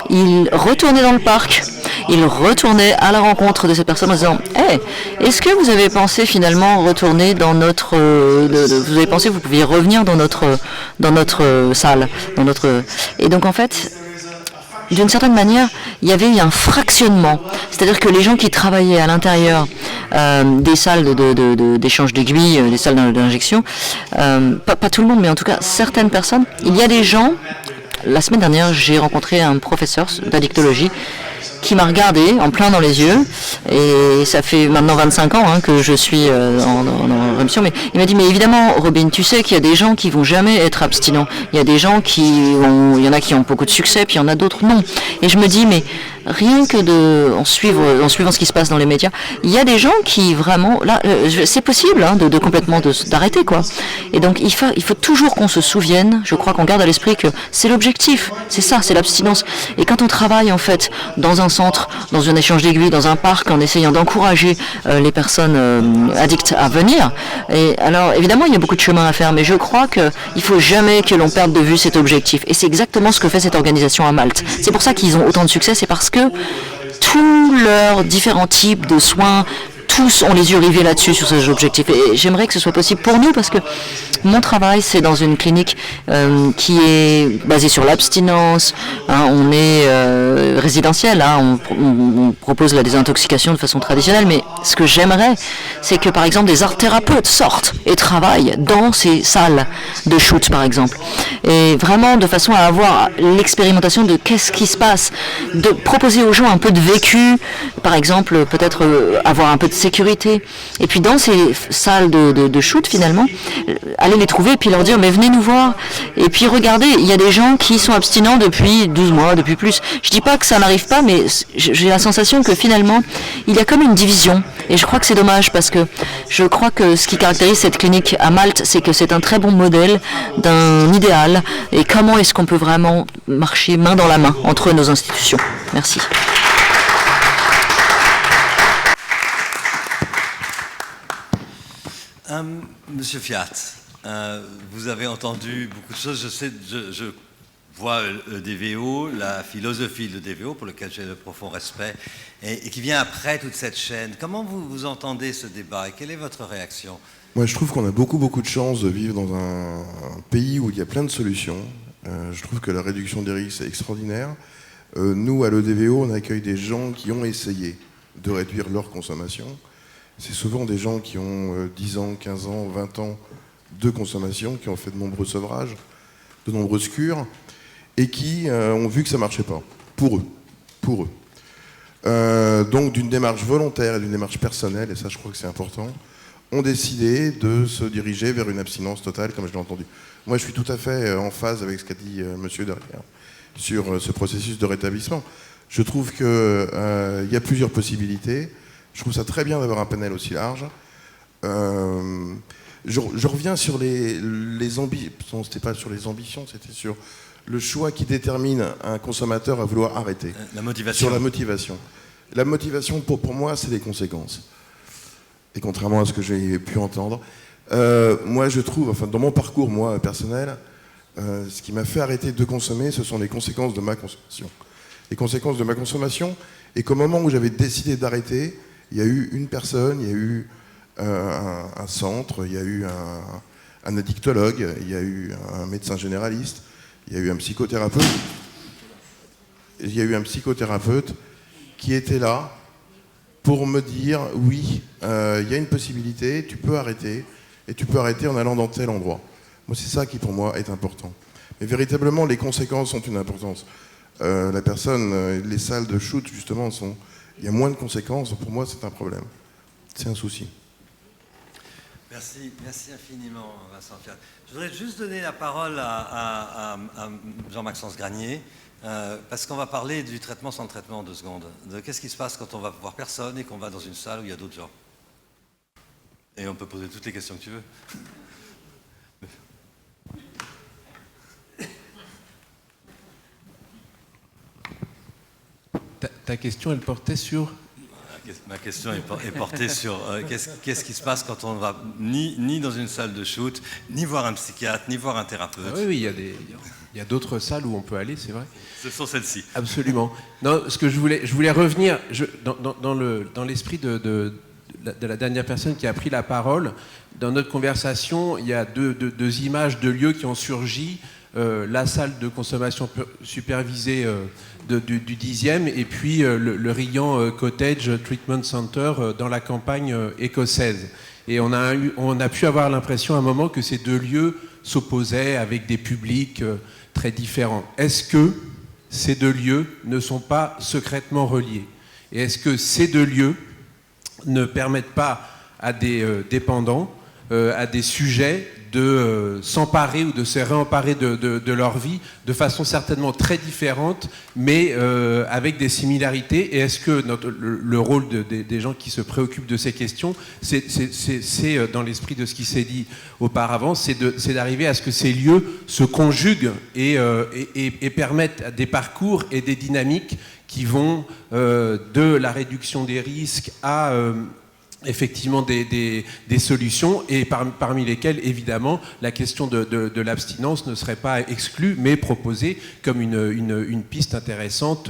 il retournait dans le parc, il retournait à la rencontre de cette personne en disant est-ce que vous avez pensé finalement retourner dans notre vous avez pensé que vous pouviez revenir dans notre salle, et donc en fait d'une certaine manière, il y avait eu un fractionnement. C'est-à-dire que les gens qui travaillaient à l'intérieur des salles d'échange d'aiguilles, des salles d'injection, pas tout le monde, mais en tout cas certaines personnes, il y a des gens, la semaine dernière, j'ai rencontré un professeur d'addictologie qui m'a regardé en plein dans les yeux, et ça fait maintenant 25 ans hein, que je suis en rémission, mais il m'a dit, mais évidemment Robin, tu sais qu'il y a des gens qui vont jamais être abstinents, il y a des gens il y en a qui ont beaucoup de succès, puis il y en a d'autres non, et je me dis, mais rien que en suivant ce qui se passe dans les médias, il y a des gens qui vraiment, là, c'est possible hein, de complètement d'arrêter quoi. Et donc il faut toujours qu'on se souvienne, je crois qu'on garde à l'esprit que c'est l'objectif, c'est ça, c'est l'abstinence. Et quand on travaille en fait dans un centre, dans un échange d'aiguilles, dans un parc, en essayant d'encourager les personnes addictes à venir, et alors évidemment il y a beaucoup de chemin à faire, mais je crois qu'il faut jamais que l'on perde de vue cet objectif. Et c'est exactement ce que fait cette organisation à Malte. C'est pour ça qu'ils ont autant de succès, c'est parce que tous leurs différents types de soins, tous ont les yeux rivés là-dessus, sur ces objectifs. Et j'aimerais que ce soit possible pour nous, parce que mon travail, c'est dans une clinique qui est basée sur l'abstinence. Hein, on est résidentiel, hein, on propose la désintoxication de façon traditionnelle, mais ce que j'aimerais, c'est que, par exemple, des art thérapeutes sortent et travaillent dans ces salles de shoot, par exemple. Et vraiment, de façon à avoir l'expérimentation de qu'est-ce qui se passe, de proposer aux gens un peu de vécu, par exemple, peut-être avoir un peu de sécurité. Et puis dans ces salles de shoot, finalement, aller les trouver et puis leur dire, mais venez nous voir. Et puis regardez, il y a des gens qui sont abstinents depuis 12 mois, depuis plus. Je dis pas que ça n'arrive pas, mais j'ai la sensation que finalement, il y a comme une division. Et je crois que c'est dommage, parce que je crois que ce qui caractérise cette clinique à Malte, c'est que c'est un très bon modèle d'un idéal. Et comment est-ce qu'on peut vraiment marcher main dans la main entre nos institutions. Merci. Monsieur Fiat, vous avez entendu beaucoup de choses. Je vois le DVO, la philosophie de DVO, pour lequel j'ai de profonds respect, et qui vient après toute cette chaîne. Comment vous entendez ce débat et quelle est votre réaction? Moi, je trouve qu'on a beaucoup de chance de vivre dans un pays où il y a plein de solutions. Je trouve que la réduction des risques est extraordinaire. Nous, à l'EDVO, on accueille des gens qui ont essayé de réduire leur consommation. C'est souvent des gens qui ont 10 ans, 15 ans, 20 ans de consommation, qui ont fait de nombreux sevrages, de nombreuses cures, et qui ont vu que ça ne marchait pas, pour eux. Donc d'une démarche volontaire et d'une démarche personnelle, et ça je crois que c'est important, ont décidé de se diriger vers une abstinence totale, comme je l'ai entendu. Moi je suis tout à fait en phase avec ce qu'a dit monsieur derrière, sur ce processus de rétablissement. Je trouve qu'il y a plusieurs possibilités. Je trouve ça très bien d'avoir un panel aussi large. je reviens sur les ambitions. C'était pas sur les ambitions, c'était sur le choix qui détermine un consommateur à vouloir arrêter. La motivation. Sur la motivation. La motivation, pour moi, c'est les conséquences. Et contrairement à ce que j'ai pu entendre, moi, je trouve, enfin, dans mon parcours, moi, personnel, ce qui m'a fait arrêter de consommer, ce sont les conséquences de ma consommation. Les conséquences de ma consommation, et qu'au moment où j'avais décidé d'arrêter, il y a eu une personne, il y a eu un centre, il y a eu un addictologue, il y a eu un médecin généraliste, il y a eu un psychothérapeute. Il y a eu un psychothérapeute qui était là pour me dire oui, il y a une possibilité, tu peux arrêter, et tu peux arrêter en allant dans tel endroit. Moi, c'est ça qui, pour moi, est important. Mais véritablement, les conséquences ont une importance. La personne, les salles de shoot, justement, il y a moins de conséquences. Pour moi, c'est un problème. C'est un souci. Merci infiniment, Vincent Fiat. Je voudrais juste donner la parole à Jean-Maxence Granier, parce qu'on va parler du traitement sans traitement en 2 secondes. De qu'est-ce qui se passe quand on va voir personne et qu'on va dans une salle où il y a d'autres gens. Et on peut poser toutes les questions que tu veux. Ta question, elle portait sur... Ma question est portée sur qu'est-ce qui se passe quand on ne va ni dans une salle de shoot, ni voir un psychiatre, ni voir un thérapeute. Ah oui, il y a d'autres salles où on peut aller, c'est vrai. Ce sont celles-ci. Absolument. Non, ce que je voulais revenir dans l'esprit de la dernière personne qui a pris la parole. Dans notre conversation, il y a deux images de lieux qui ont surgi. La salle de consommation supervisée du 10e et puis le riant Cottage Treatment Center dans la campagne écossaise. Et on a pu avoir l'impression à un moment que ces 2 lieux s'opposaient avec des publics très différents. Est-ce que ces 2 lieux ne sont pas secrètement reliés? Et est-ce que ces 2 lieux ne permettent pas à des dépendants, à des sujets de s'emparer ou de se réemparer de leur vie de façon certainement très différente, mais avec des similarités? Et est-ce que le rôle des gens qui se préoccupent de ces questions, c'est dans l'esprit de ce qui s'est dit auparavant, c'est d'arriver à ce que ces lieux se conjuguent et permettent des parcours et des dynamiques qui vont de la réduction des risques à... effectivement des solutions, et parmi lesquelles évidemment la question de l'abstinence ne serait pas exclue mais proposée comme une piste intéressante,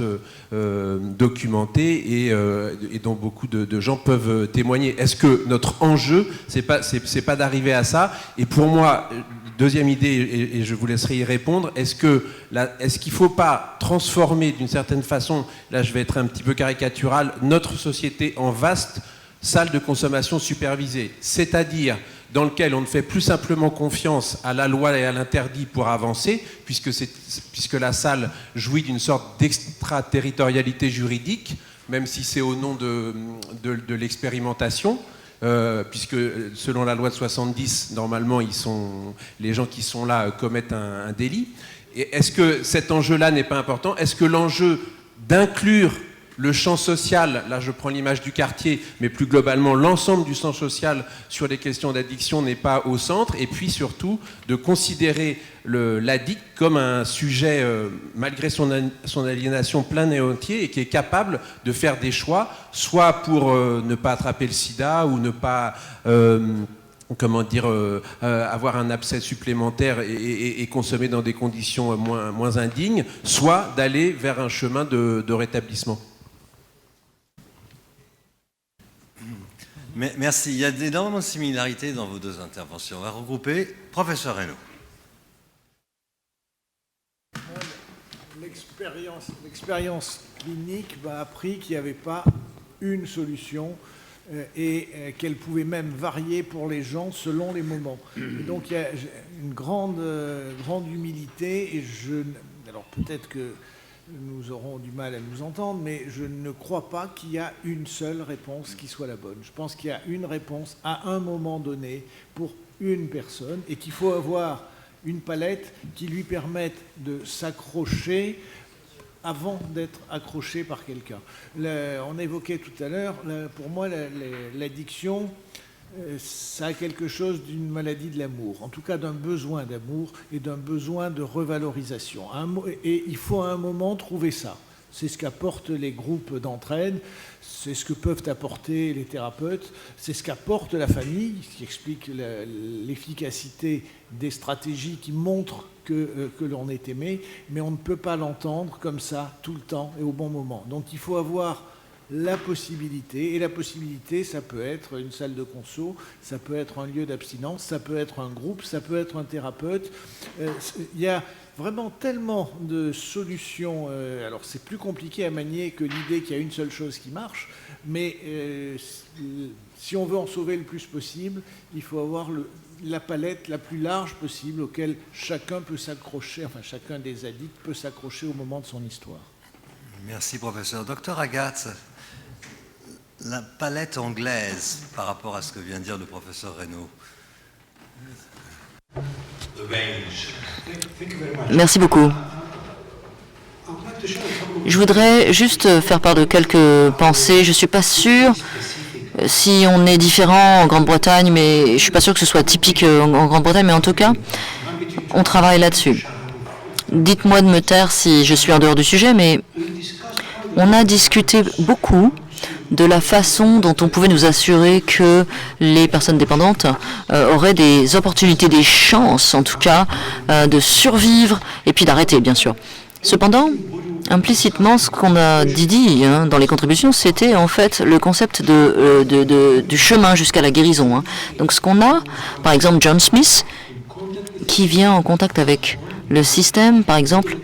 documentée et dont beaucoup de gens peuvent témoigner. Est-ce que notre enjeu c'est pas d'arriver à ça? Et pour moi, deuxième idée, et je vous laisserai y répondre, est-ce qu'il ne faut pas transformer d'une certaine façon, là je vais être un petit peu caricatural, notre société en vaste salle de consommation supervisée, c'est-à-dire dans lequel on ne fait plus simplement confiance à la loi et à l'interdit pour avancer, puisque la salle jouit d'une sorte d'extraterritorialité juridique, même si c'est au nom de l'expérimentation, puisque selon la loi de 70, normalement, les gens qui sont là commettent un délit. Et est-ce que cet enjeu-là n'est pas important? Est-ce que l'enjeu d'inclure le champ social, là je prends l'image du quartier, mais plus globalement l'ensemble du champ social sur les questions d'addiction n'est pas au centre, et puis surtout de considérer l'addict comme un sujet, malgré son aliénation plein et entier, et qui est capable de faire des choix, soit pour ne pas attraper le sida, ou ne pas... avoir un abcès supplémentaire et consommer dans des conditions moins indignes, soit d'aller vers un chemin de rétablissement. Merci. Il y a énormément de similarités dans vos 2 interventions. On va regrouper. Professeur Reynaud. L'expérience clinique m'a appris qu'il n'y avait pas une solution et qu'elle pouvait même varier pour les gens selon les moments. Et donc il y a une grande humilité, et alors peut-être que nous aurons du mal à nous entendre, mais je ne crois pas qu'il y a une seule réponse qui soit la bonne. Je pense qu'il y a une réponse à un moment donné pour une personne, et qu'il faut avoir une palette qui lui permette de s'accrocher avant d'être accroché par quelqu'un. On évoquait tout à l'heure, pour moi, l'addiction, ça a quelque chose d'une maladie de l'amour, en tout cas d'un besoin d'amour et d'un besoin de revalorisation. Et il faut à un moment trouver ça. C'est ce qu'apportent les groupes d'entraide, c'est ce que peuvent apporter les thérapeutes, c'est ce qu'apporte la famille, ce qui explique l'efficacité des stratégies qui montrent que l'on est aimé, mais on ne peut pas l'entendre comme ça tout le temps et au bon moment. Donc il faut avoir la possibilité, et la possibilité, ça peut être une salle de conso, ça peut être un lieu d'abstinence, ça peut être un groupe, ça peut être un thérapeute. Il y a vraiment tellement de solutions. Alors c'est plus compliqué à manier que l'idée qu'il y a une seule chose qui marche, mais si on veut en sauver le plus possible, il faut avoir la palette la plus large possible auquel chacun peut s'accrocher, enfin chacun des addicts peut s'accrocher au moment de son histoire. Merci professeur. Docteur Agathe, la palette anglaise par rapport à ce que vient de dire le professeur Reynaud. Merci beaucoup. Je voudrais juste faire part de quelques pensées. Je ne suis pas sûre si on est différent en Grande-Bretagne, mais je ne suis pas sûre que ce soit typique en Grande-Bretagne, mais en tout cas, on travaille là-dessus. Dites-moi de me taire si je suis en dehors du sujet, mais on a discuté beaucoup de la façon dont on pouvait nous assurer que les personnes dépendantes auraient des opportunités, des chances en tout cas, de survivre et puis d'arrêter, bien sûr. Cependant, implicitement, ce qu'on a dit dans les contributions, c'était en fait le concept du chemin jusqu'à la guérison. Donc ce qu'on a, par exemple, John Smith, qui vient en contact avec le système, par exemple,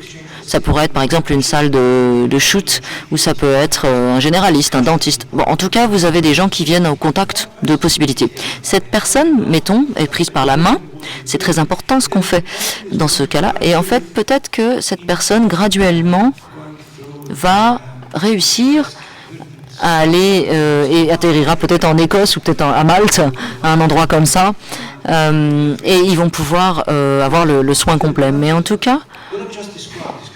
ça pourrait être par exemple une salle de shoot, ou ça peut être un généraliste, un dentiste. Bon, en tout cas, vous avez des gens qui viennent au contact de possibilités. Cette personne, mettons, est prise par la main. C'est très important ce qu'on fait dans ce cas-là. Et en fait, peut-être que cette personne, graduellement, va réussir à aller et atterrira peut-être en Écosse ou peut-être à Malte, à un endroit comme ça. Et ils vont pouvoir avoir le soin complet. Mais en tout cas,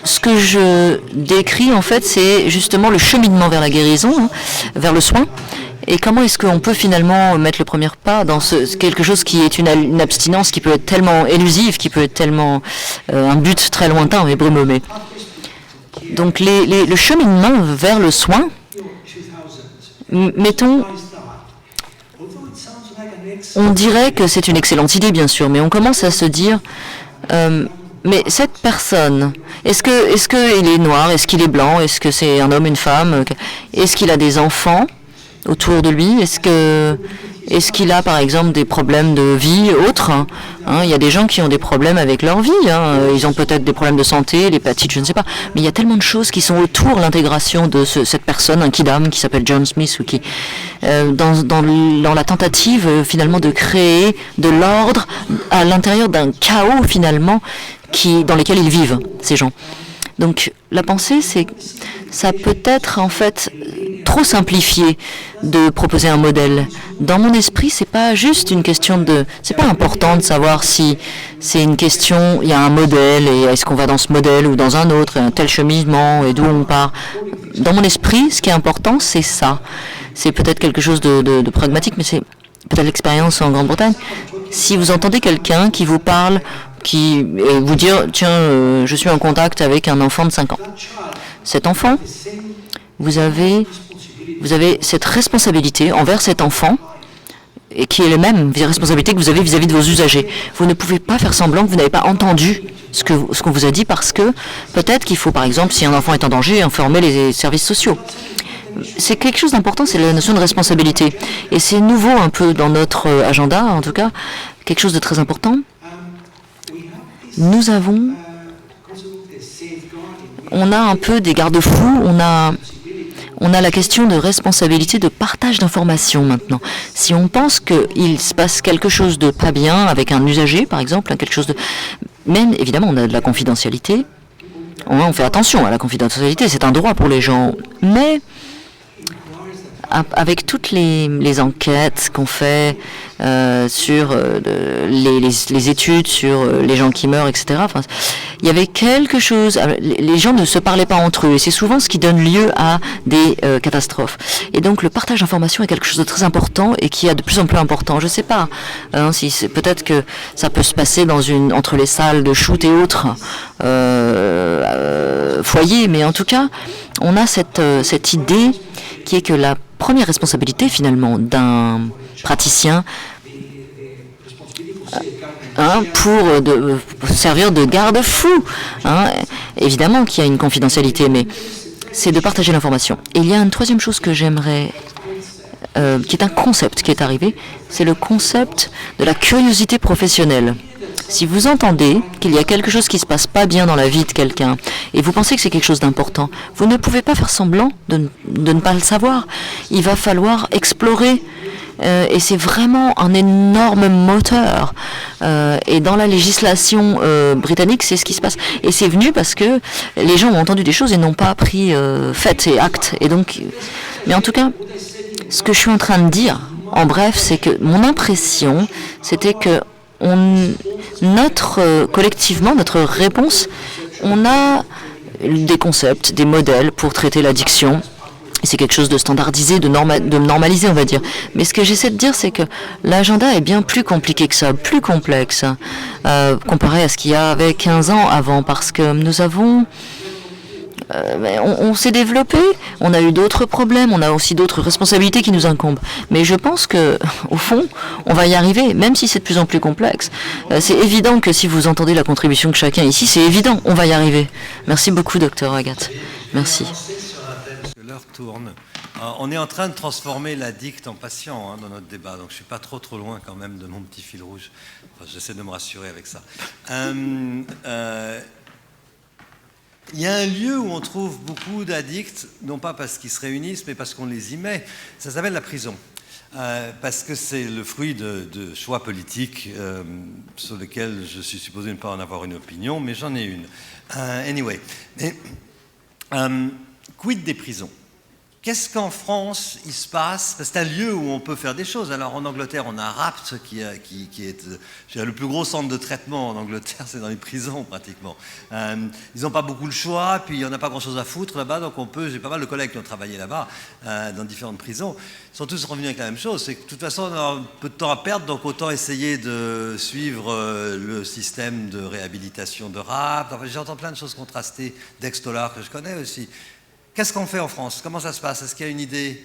ce que je décris, en fait, c'est justement le cheminement vers la guérison, vers le soin. Et comment est-ce qu'on peut finalement mettre le premier pas dans quelque chose qui est une abstinence qui peut être tellement élusive, qui peut être tellement un but très lointain et brumeux. Donc le cheminement vers le soin, mettons, on dirait que c'est une excellente idée, bien sûr, mais on commence à se dire... mais cette personne, est-ce qu'il est noir, est-ce qu'il est blanc, est-ce que c'est un homme, une femme, est-ce qu'il a des enfants autour de lui, est-ce qu'il a par exemple des problèmes de vie autres, il y a des gens qui ont des problèmes avec leur vie, ils ont peut-être des problèmes de santé, l'hépatite, je ne sais pas, mais il y a tellement de choses qui sont autour de l'intégration de cette personne, un kidam qui s'appelle John Smith, ou qui dans la tentative finalement de créer de l'ordre à l'intérieur d'un chaos finalement dans lesquels ils vivent, ces gens. Donc la pensée, c'est que ça peut être en fait trop simplifié de proposer un modèle. Dans mon esprit, c'est pas juste une question c'est pas important de savoir si c'est une question, il y a un modèle et est-ce qu'on va dans ce modèle ou dans un autre, un tel cheminement et d'où on part. Dans mon esprit, ce qui est important, c'est ça. C'est peut-être quelque chose de pragmatique, mais c'est peut-être l'expérience en Grande-Bretagne. Si vous entendez quelqu'un qui vous parle, qui vous dire, tiens, je suis en contact avec un enfant de 5 ans. Cet enfant, vous avez cette responsabilité envers cet enfant, et qui est la même responsabilité que vous avez vis-à-vis de vos usagers. Vous ne pouvez pas faire semblant que vous n'avez pas entendu ce qu'on vous a dit, parce que peut-être qu'il faut, par exemple, si un enfant est en danger, informer les services sociaux. C'est quelque chose d'important, c'est la notion de responsabilité. Et c'est nouveau un peu dans notre agenda, en tout cas, quelque chose de très important. On a un peu des garde-fous, on a la question de responsabilité, de partage d'informations maintenant. Si on pense qu'il se passe quelque chose de pas bien avec un usager, par exemple, quelque chose de... Même, évidemment, on a de la confidentialité. On fait attention à la confidentialité, c'est un droit pour les gens. Mais avec toutes les enquêtes qu'on fait sur les études sur les gens qui meurent, etc., enfin, il y avait quelque chose, les gens ne se parlaient pas entre eux, et c'est souvent ce qui donne lieu à des catastrophes. Et donc le partage d'informations est quelque chose de très important et qui est de plus en plus important. Je ne sais pas, si peut-être que ça peut se passer entre les salles de shoot et autres foyers, mais en tout cas, on a cette idée qui est que la première responsabilité finalement d'un praticien pour servir de garde-fou, évidemment qu'il y a une confidentialité, mais c'est de partager l'information. Et il y a une troisième chose que j'aimerais, qui est un concept qui est arrivé, c'est le concept de la curiosité professionnelle. Si vous entendez qu'il y a quelque chose qui ne se passe pas bien dans la vie de quelqu'un et vous pensez que c'est quelque chose d'important, vous ne pouvez pas faire semblant de ne pas le savoir. Il va falloir explorer. Et c'est vraiment un énorme moteur. Et dans la législation britannique, c'est ce qui se passe. Et c'est venu parce que les gens ont entendu des choses et n'ont pas pris fait et acte. Et donc, mais en tout cas, ce que je suis en train de dire, en bref, c'est que mon impression, c'était que collectivement, notre réponse, on a des concepts, des modèles pour traiter l'addiction. C'est quelque chose de standardisé, de normalisé, on va dire. Mais ce que j'essaie de dire, c'est que l'agenda est bien plus compliqué que ça, plus complexe, comparé à ce qu'il y avait 15 ans avant, parce que nous avons... on s'est développé, on a eu d'autres problèmes, on a aussi d'autres responsabilités qui nous incombent. Mais je pense que, au fond, on va y arriver, même si c'est de plus en plus complexe. C'est évident que si vous entendez la contribution de chacun ici, c'est évident, on va y arriver. Merci beaucoup, Dr Agathe. Merci. L'heure tourne. On est en train de transformer l'addict en patient dans notre débat, donc je ne suis pas trop loin quand même de mon petit fil rouge. Enfin, j'essaie de me rassurer avec ça. Il y a un lieu où on trouve beaucoup d'addicts, non pas parce qu'ils se réunissent, mais parce qu'on les y met. Ça s'appelle la prison. Parce que c'est le fruit de choix politiques sur lesquels je suis supposé ne pas en avoir une opinion, mais j'en ai une. Anyway. Quid des prisons? Qu'est-ce qu'en France il se passe? C'est un lieu où on peut faire des choses. Alors en Angleterre, on a Rapt qui est le plus gros centre de traitement en Angleterre, c'est dans les prisons pratiquement. Ils n'ont pas beaucoup le choix, puis il n'y en a pas grand-chose à foutre là-bas, donc j'ai pas mal de collègues qui ont travaillé là-bas, dans différentes prisons. Ils sont tous revenus avec la même chose, c'est que de toute façon on a un peu de temps à perdre, donc autant essayer de suivre le système de réhabilitation de Rapt. Enfin, j'entends plein de choses contrastées d'Ex-Tolar que je connais aussi. Qu'est-ce qu'on fait en France? Comment ça se passe? Est-ce qu'il y a une idée?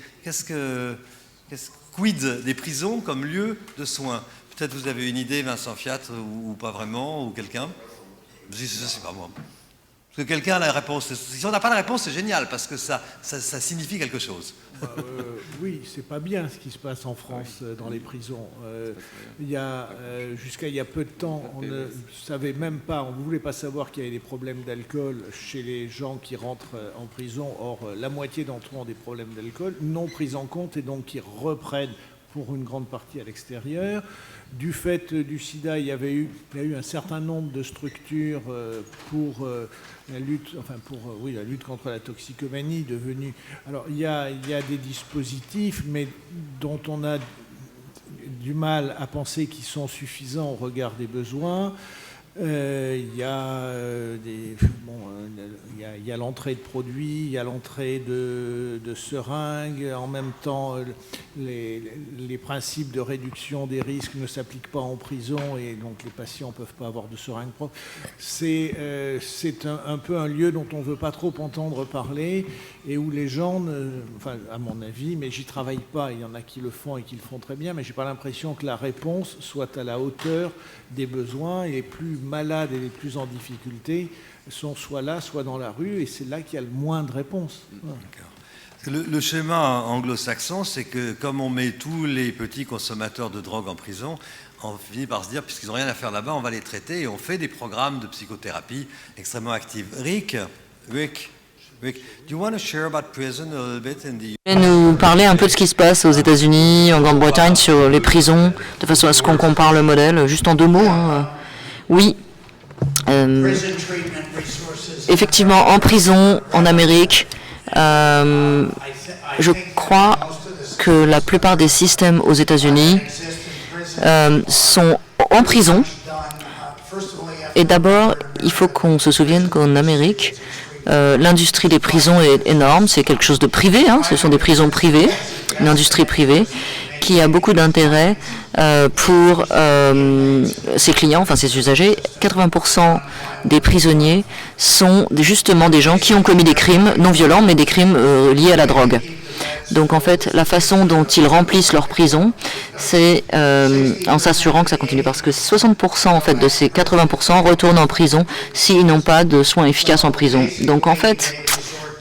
Quid des prisons comme lieu de soins? Peut-être vous avez une idée, Vincent Fiat, ou pas vraiment, ou quelqu'un? Je ne sais pas moi. Parce que quelqu'un a la réponse. Si on n'a pas la réponse, c'est génial, parce que ça signifie quelque chose. Oui, c'est pas bien ce qui se passe en France dans les prisons. Jusqu'à il y a peu de temps, on ne savait même pas, on ne voulait pas savoir qu'il y avait des problèmes d'alcool chez les gens qui rentrent en prison. Or, la moitié d'entre eux ont des problèmes d'alcool, non pris en compte, et donc qui reprennent pour une grande partie à l'extérieur. Du fait du sida, il y a eu un certain nombre de structures pour la lutte contre la toxicomanie devenue. Alors il y a des dispositifs, mais dont on a du mal à penser qu'ils sont suffisants au regard des besoins. Il y a l'entrée de produits, il y a l'entrée de seringues. En même temps, les principes de réduction des risques ne s'appliquent pas en prison et donc les patients ne peuvent pas avoir de seringues propres. C'est un peu un lieu dont on ne veut pas trop entendre parler et où les gens, à mon avis, mais j'y travaille pas, il y en a qui le font et qui le font très bien, mais j'ai pas l'impression que la réponse soit à la hauteur des besoins, et les plus malades et les plus en difficulté sont soit là, soit dans la rue, et c'est là qu'il y a le moins de réponses. Le schéma anglo-saxon, c'est que comme on met tous les petits consommateurs de drogue en prison, on finit par se dire, puisqu'ils n'ont rien à faire là-bas, on va les traiter, et on fait des programmes de psychothérapie extrêmement actifs. Rick, do you want to share about prison a little bit in the... Nous parler un peu de ce qui se passe aux États-Unis, en Grande-Bretagne, sur les prisons, de façon à ce qu'on compare le modèle, juste en 2 mots. Oui. Effectivement, en prison, en Amérique, je crois que la plupart des systèmes aux États-Unis sont en prison. Et d'abord, il faut qu'on se souvienne qu'en Amérique, l'industrie des prisons est énorme. C'est quelque chose de privé, hein, ce sont des prisons privées, une industrie privée qui a beaucoup d'intérêt pour ses clients, enfin ses usagers. 80% des prisonniers sont justement des gens qui ont commis des crimes non violents, mais des crimes liés à la drogue. Donc en fait, la façon dont ils remplissent leur prison, c'est en s'assurant que ça continue, parce que 60% en fait de ces 80% retournent en prison s'ils n'ont pas de soins efficaces en prison. Donc en fait,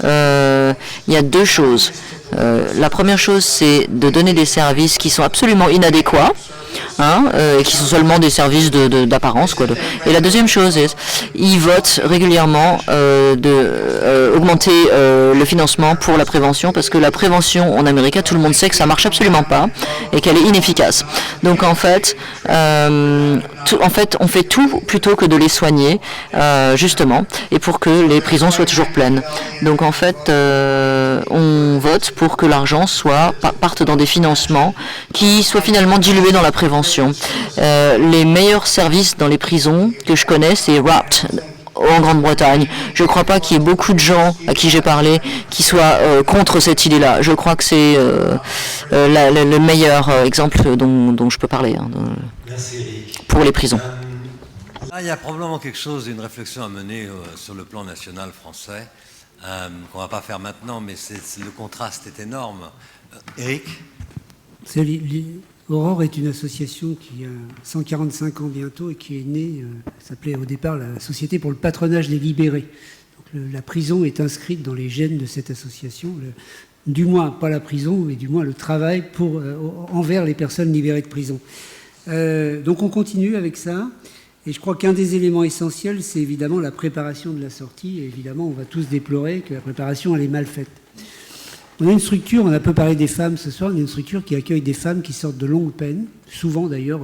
il y a deux choses. La première chose, c'est de donner des services qui sont absolument inadéquats, hein, qui sont seulement des services d'apparence, quoi. Et la deuxième chose, ils votent régulièrement augmenter le financement pour la prévention, parce que la prévention en Amérique, tout le monde sait que ça marche absolument pas et qu'elle est inefficace. Donc en fait, on fait tout plutôt que de les soigner, justement, et pour que les prisons soient toujours pleines. Donc en fait, on vote pour que l'argent parte dans des financements qui soient finalement dilués dans la prévention. Les meilleurs services dans les prisons que je connais, c'est RAPT en Grande-Bretagne. Je ne crois pas qu'il y ait beaucoup de gens à qui j'ai parlé qui soient contre cette idée-là. Je crois que c'est le meilleur exemple dont je peux parler, hein, pour les prisons. Il y a probablement quelque chose, une réflexion à mener sur le plan national français, qu'on ne va pas faire maintenant, mais le contraste est énorme. Eric ? Aurore est une association qui a 145 ans bientôt et qui est née, s'appelait au départ la Société pour le patronage des libérés. Donc la prison est inscrite dans les gènes de cette association, du moins pas la prison, mais du moins le travail envers les personnes libérées de prison. Donc on continue avec ça, et je crois qu'un des éléments essentiels, c'est évidemment la préparation de la sortie, et évidemment on va tous déplorer que la préparation elle est mal faite. On a une structure, on a peu parlé des femmes ce soir, on a une structure qui accueille des femmes qui sortent de longues peines, souvent d'ailleurs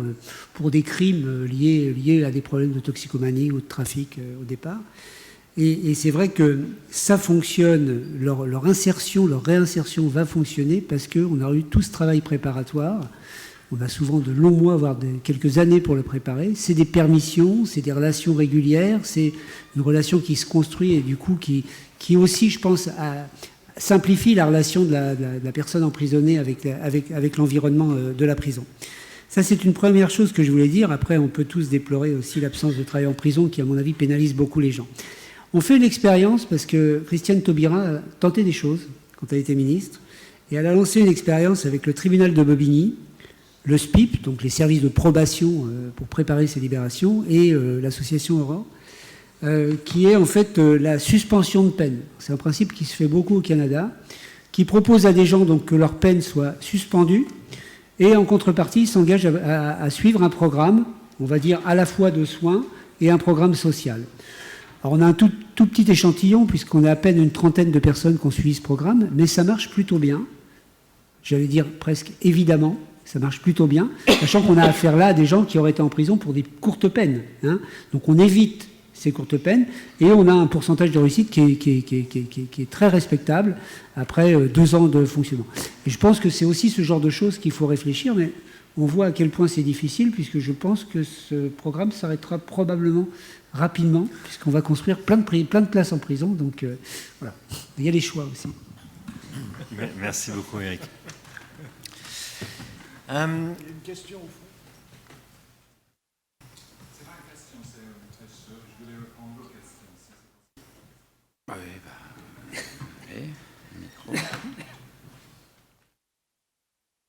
pour des crimes liés à des problèmes de toxicomanie ou de trafic au départ. Et c'est vrai que ça fonctionne, leur insertion, leur réinsertion va fonctionner parce qu'on a eu tout ce travail préparatoire. On a souvent de longs mois, voire quelques années pour le préparer. C'est des permissions, c'est des relations régulières, c'est une relation qui se construit et du coup qui aussi, je pense, simplifie la relation de la personne emprisonnée avec l'environnement de la prison. Ça, c'est une première chose que je voulais dire. Après, on peut tous déplorer aussi l'absence de travail en prison qui, à mon avis, pénalise beaucoup les gens. On fait une expérience parce que Christiane Taubira a tenté des choses quand elle était ministre, et elle a lancé une expérience avec le tribunal de Bobigny, le SPIP, donc les services de probation pour préparer ces libérations, et l'association Aurore, qui est en fait la suspension de peine. C'est un principe qui se fait beaucoup au Canada, qui propose à des gens donc, que leur peine soit suspendue, et en contrepartie, ils s'engagent à suivre un programme, on va dire à la fois de soins et un programme social. Alors on a un tout petit échantillon, puisqu'on a à peine une trentaine de personnes qui ont suivi ce programme, mais ça marche plutôt bien. J'allais dire presque évidemment, ça marche plutôt bien, sachant qu'on a affaire là à des gens qui auraient été en prison pour des courtes peines. Hein. Donc on évite ces courtes peines, et on a un pourcentage de réussite qui est très respectable après 2 ans de fonctionnement. Et je pense que c'est aussi ce genre de choses qu'il faut réfléchir, mais on voit à quel point c'est difficile, puisque je pense que ce programme s'arrêtera probablement rapidement, puisqu'on va construire plein de places en prison, donc voilà. Il y a les choix aussi. Merci beaucoup, Eric. Une question au fond.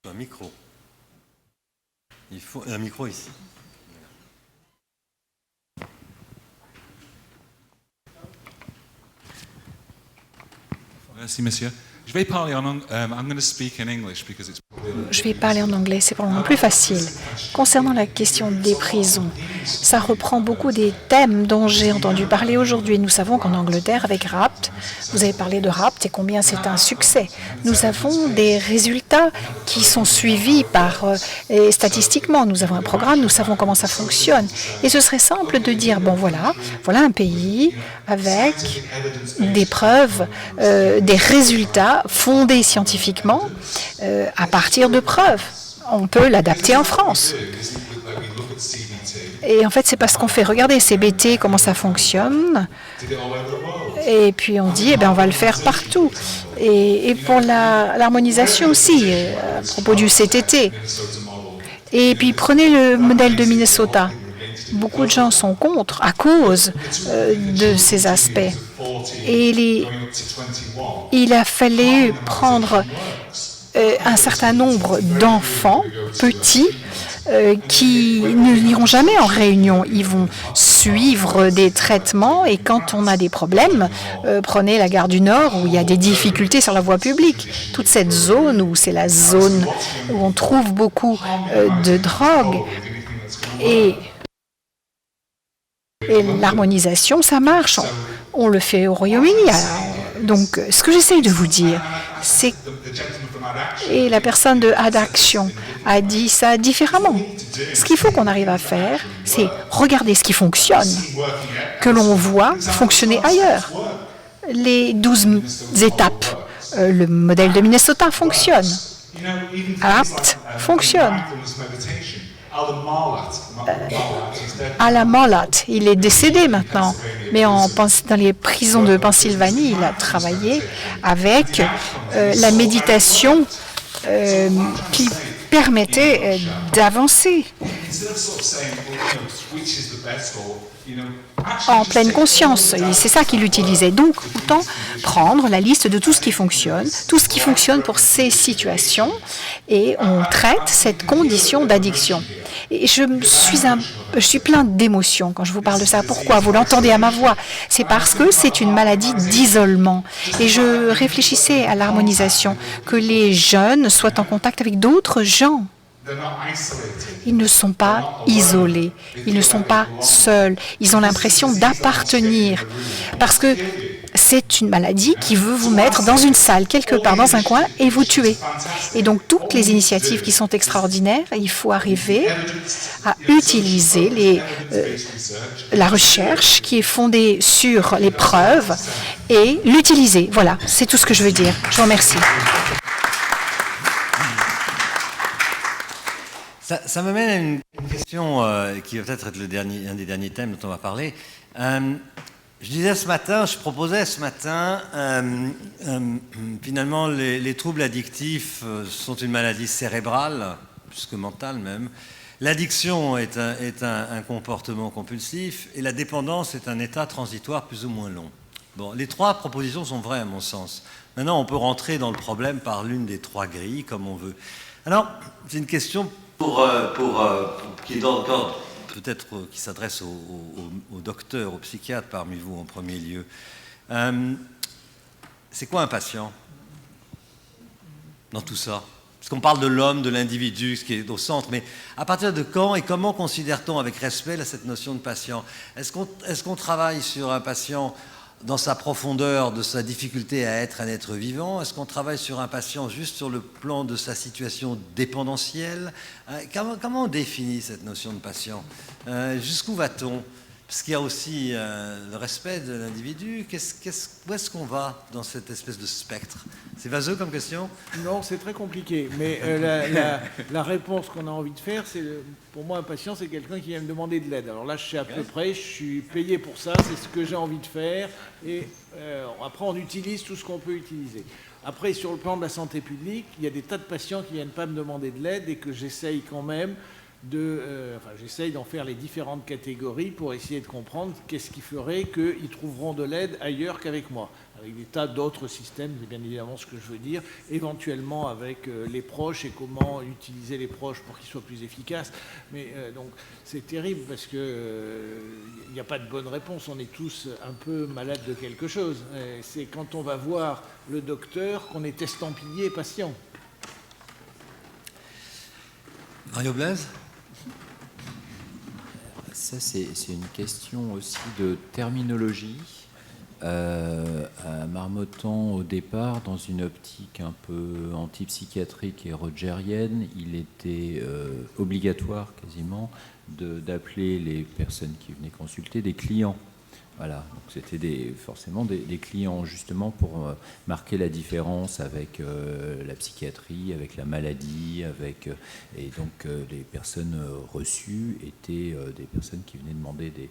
Un micro. Il faut un micro ici. Merci, monsieur. Je vais parler en anglais. Je vais parler en anglais, c'est probablement plus facile. Concernant la question des prisons, Ça reprend beaucoup des thèmes dont j'ai entendu parler aujourd'hui. Nous savons qu'en Angleterre, avec RAPT, vous avez parlé de RAPT et combien c'est un succès. Nous avons des résultats qui sont suivis et statistiquement. Nous avons un programme, nous savons comment ça fonctionne. Et ce serait simple de dire, bon voilà un pays avec des preuves, des résultats fondés scientifiquement à partir de preuves. On peut l'adapter en France. Et en fait, c'est parce qu'on fait. Regardez CBT, comment ça fonctionne. Et puis on dit, on va le faire partout. Et pour l'harmonisation aussi, à propos du CTT. Et puis prenez le modèle de Minnesota. Beaucoup de gens sont contre à cause de ces aspects. Et il a fallu prendre un certain nombre d'enfants petits qui n'iront jamais en réunion. Ils vont suivre des traitements et quand on a des problèmes, prenez la gare du Nord où il y a des difficultés sur la voie publique. Toute cette zone où c'est la zone où on trouve beaucoup de drogue et l'harmonisation, ça marche. On le fait au Royaume-Uni. Donc, ce que j'essaye de vous dire, c'est... Et la personne de Adaction a dit ça différemment. Ce qu'il faut qu'on arrive à faire, c'est regarder ce qui fonctionne, que l'on voit fonctionner ailleurs. Les 12 étapes, le modèle de Minnesota fonctionne. APT fonctionne. Alan Marlatt, il est décédé maintenant, mais dans les prisons de Pennsylvanie, il a travaillé avec la méditation qui permettait d'avancer en pleine conscience. Et c'est ça qu'il utilisait. Donc, autant prendre la liste de tout ce qui fonctionne pour ces situations, et on traite cette condition d'addiction. Et je suis plein d'émotions quand je vous parle de ça. Pourquoi? Vous l'entendez à ma voix. C'est parce que c'est une maladie d'isolement. Et je réfléchissais à l'harmonisation, que les jeunes soient en contact avec d'autres gens. Ils ne sont pas isolés, ils ne sont pas seuls, ils ont l'impression d'appartenir. Parce que c'est une maladie qui veut vous mettre dans une salle, quelque part, dans un coin, et vous tuer. Et donc, toutes les initiatives qui sont extraordinaires, il faut arriver à utiliser la recherche qui est fondée sur les preuves et l'utiliser. Voilà, c'est tout ce que je veux dire. Je vous remercie. Ça me mène à une question qui va peut-être être un des derniers thèmes dont on va parler. Je proposais ce matin, finalement, les troubles addictifs sont une maladie cérébrale, plus que mentale même. L'addiction est un comportement compulsif et la dépendance est un état transitoire plus ou moins long. Bon, les trois propositions sont vraies à mon sens. Maintenant, on peut rentrer dans le problème par l'une des trois grilles, comme on veut. Alors, c'est une question qui peut-être qui s'adresse aux docteurs, aux psychiatres parmi vous en premier lieu. C'est quoi un patient dans tout ça? Parce qu'on parle de l'homme, de l'individu, ce qui est au centre, mais à partir de quand et comment considère-t-on avec respect cette notion de patient? Est-ce qu'on travaille sur un patient dans sa profondeur, de sa difficulté à être un être vivant? Est-ce qu'on travaille sur un patient juste sur le plan de sa situation dépendentielle? Comment on définit cette notion de patient? Jusqu'où va-t-on? Parce qu'il y a aussi le respect de l'individu. Où est-ce qu'on va dans cette espèce de spectre? C'est vaseux comme question? Non, c'est très compliqué. Mais la réponse qu'on a envie de faire, c'est, pour moi, un patient, c'est quelqu'un qui vient me demander de l'aide. Alors là, je sais à peu près, je suis payé pour ça, c'est ce que j'ai envie de faire. Et après, on utilise tout ce qu'on peut utiliser. Après, sur le plan de la santé publique, il y a des tas de patients qui ne viennent pas me demander de l'aide et que j'essaye quand même j'essaye d'en faire les différentes catégories pour essayer de comprendre qu'est-ce qui ferait qu'ils trouveront de l'aide ailleurs qu'avec moi. Avec des tas d'autres systèmes, c'est bien évidemment ce que je veux dire, éventuellement avec les proches et comment utiliser les proches pour qu'ils soient plus efficaces. Mais donc c'est terrible parce que il n'y a pas de bonne réponse, on est tous un peu malades de quelque chose. C'est quand on va voir le docteur qu'on est estampillé patient. Mario Blaise? Ça, c'est une question aussi de terminologie. À Marmottan, au départ, dans une optique un peu antipsychiatrique et rogérienne, il était obligatoire quasiment d'appeler les personnes qui venaient consulter des clients. Voilà, donc c'était forcément des clients, justement pour marquer la différence avec la psychiatrie, avec la maladie, et donc les personnes reçues étaient des personnes qui venaient demander des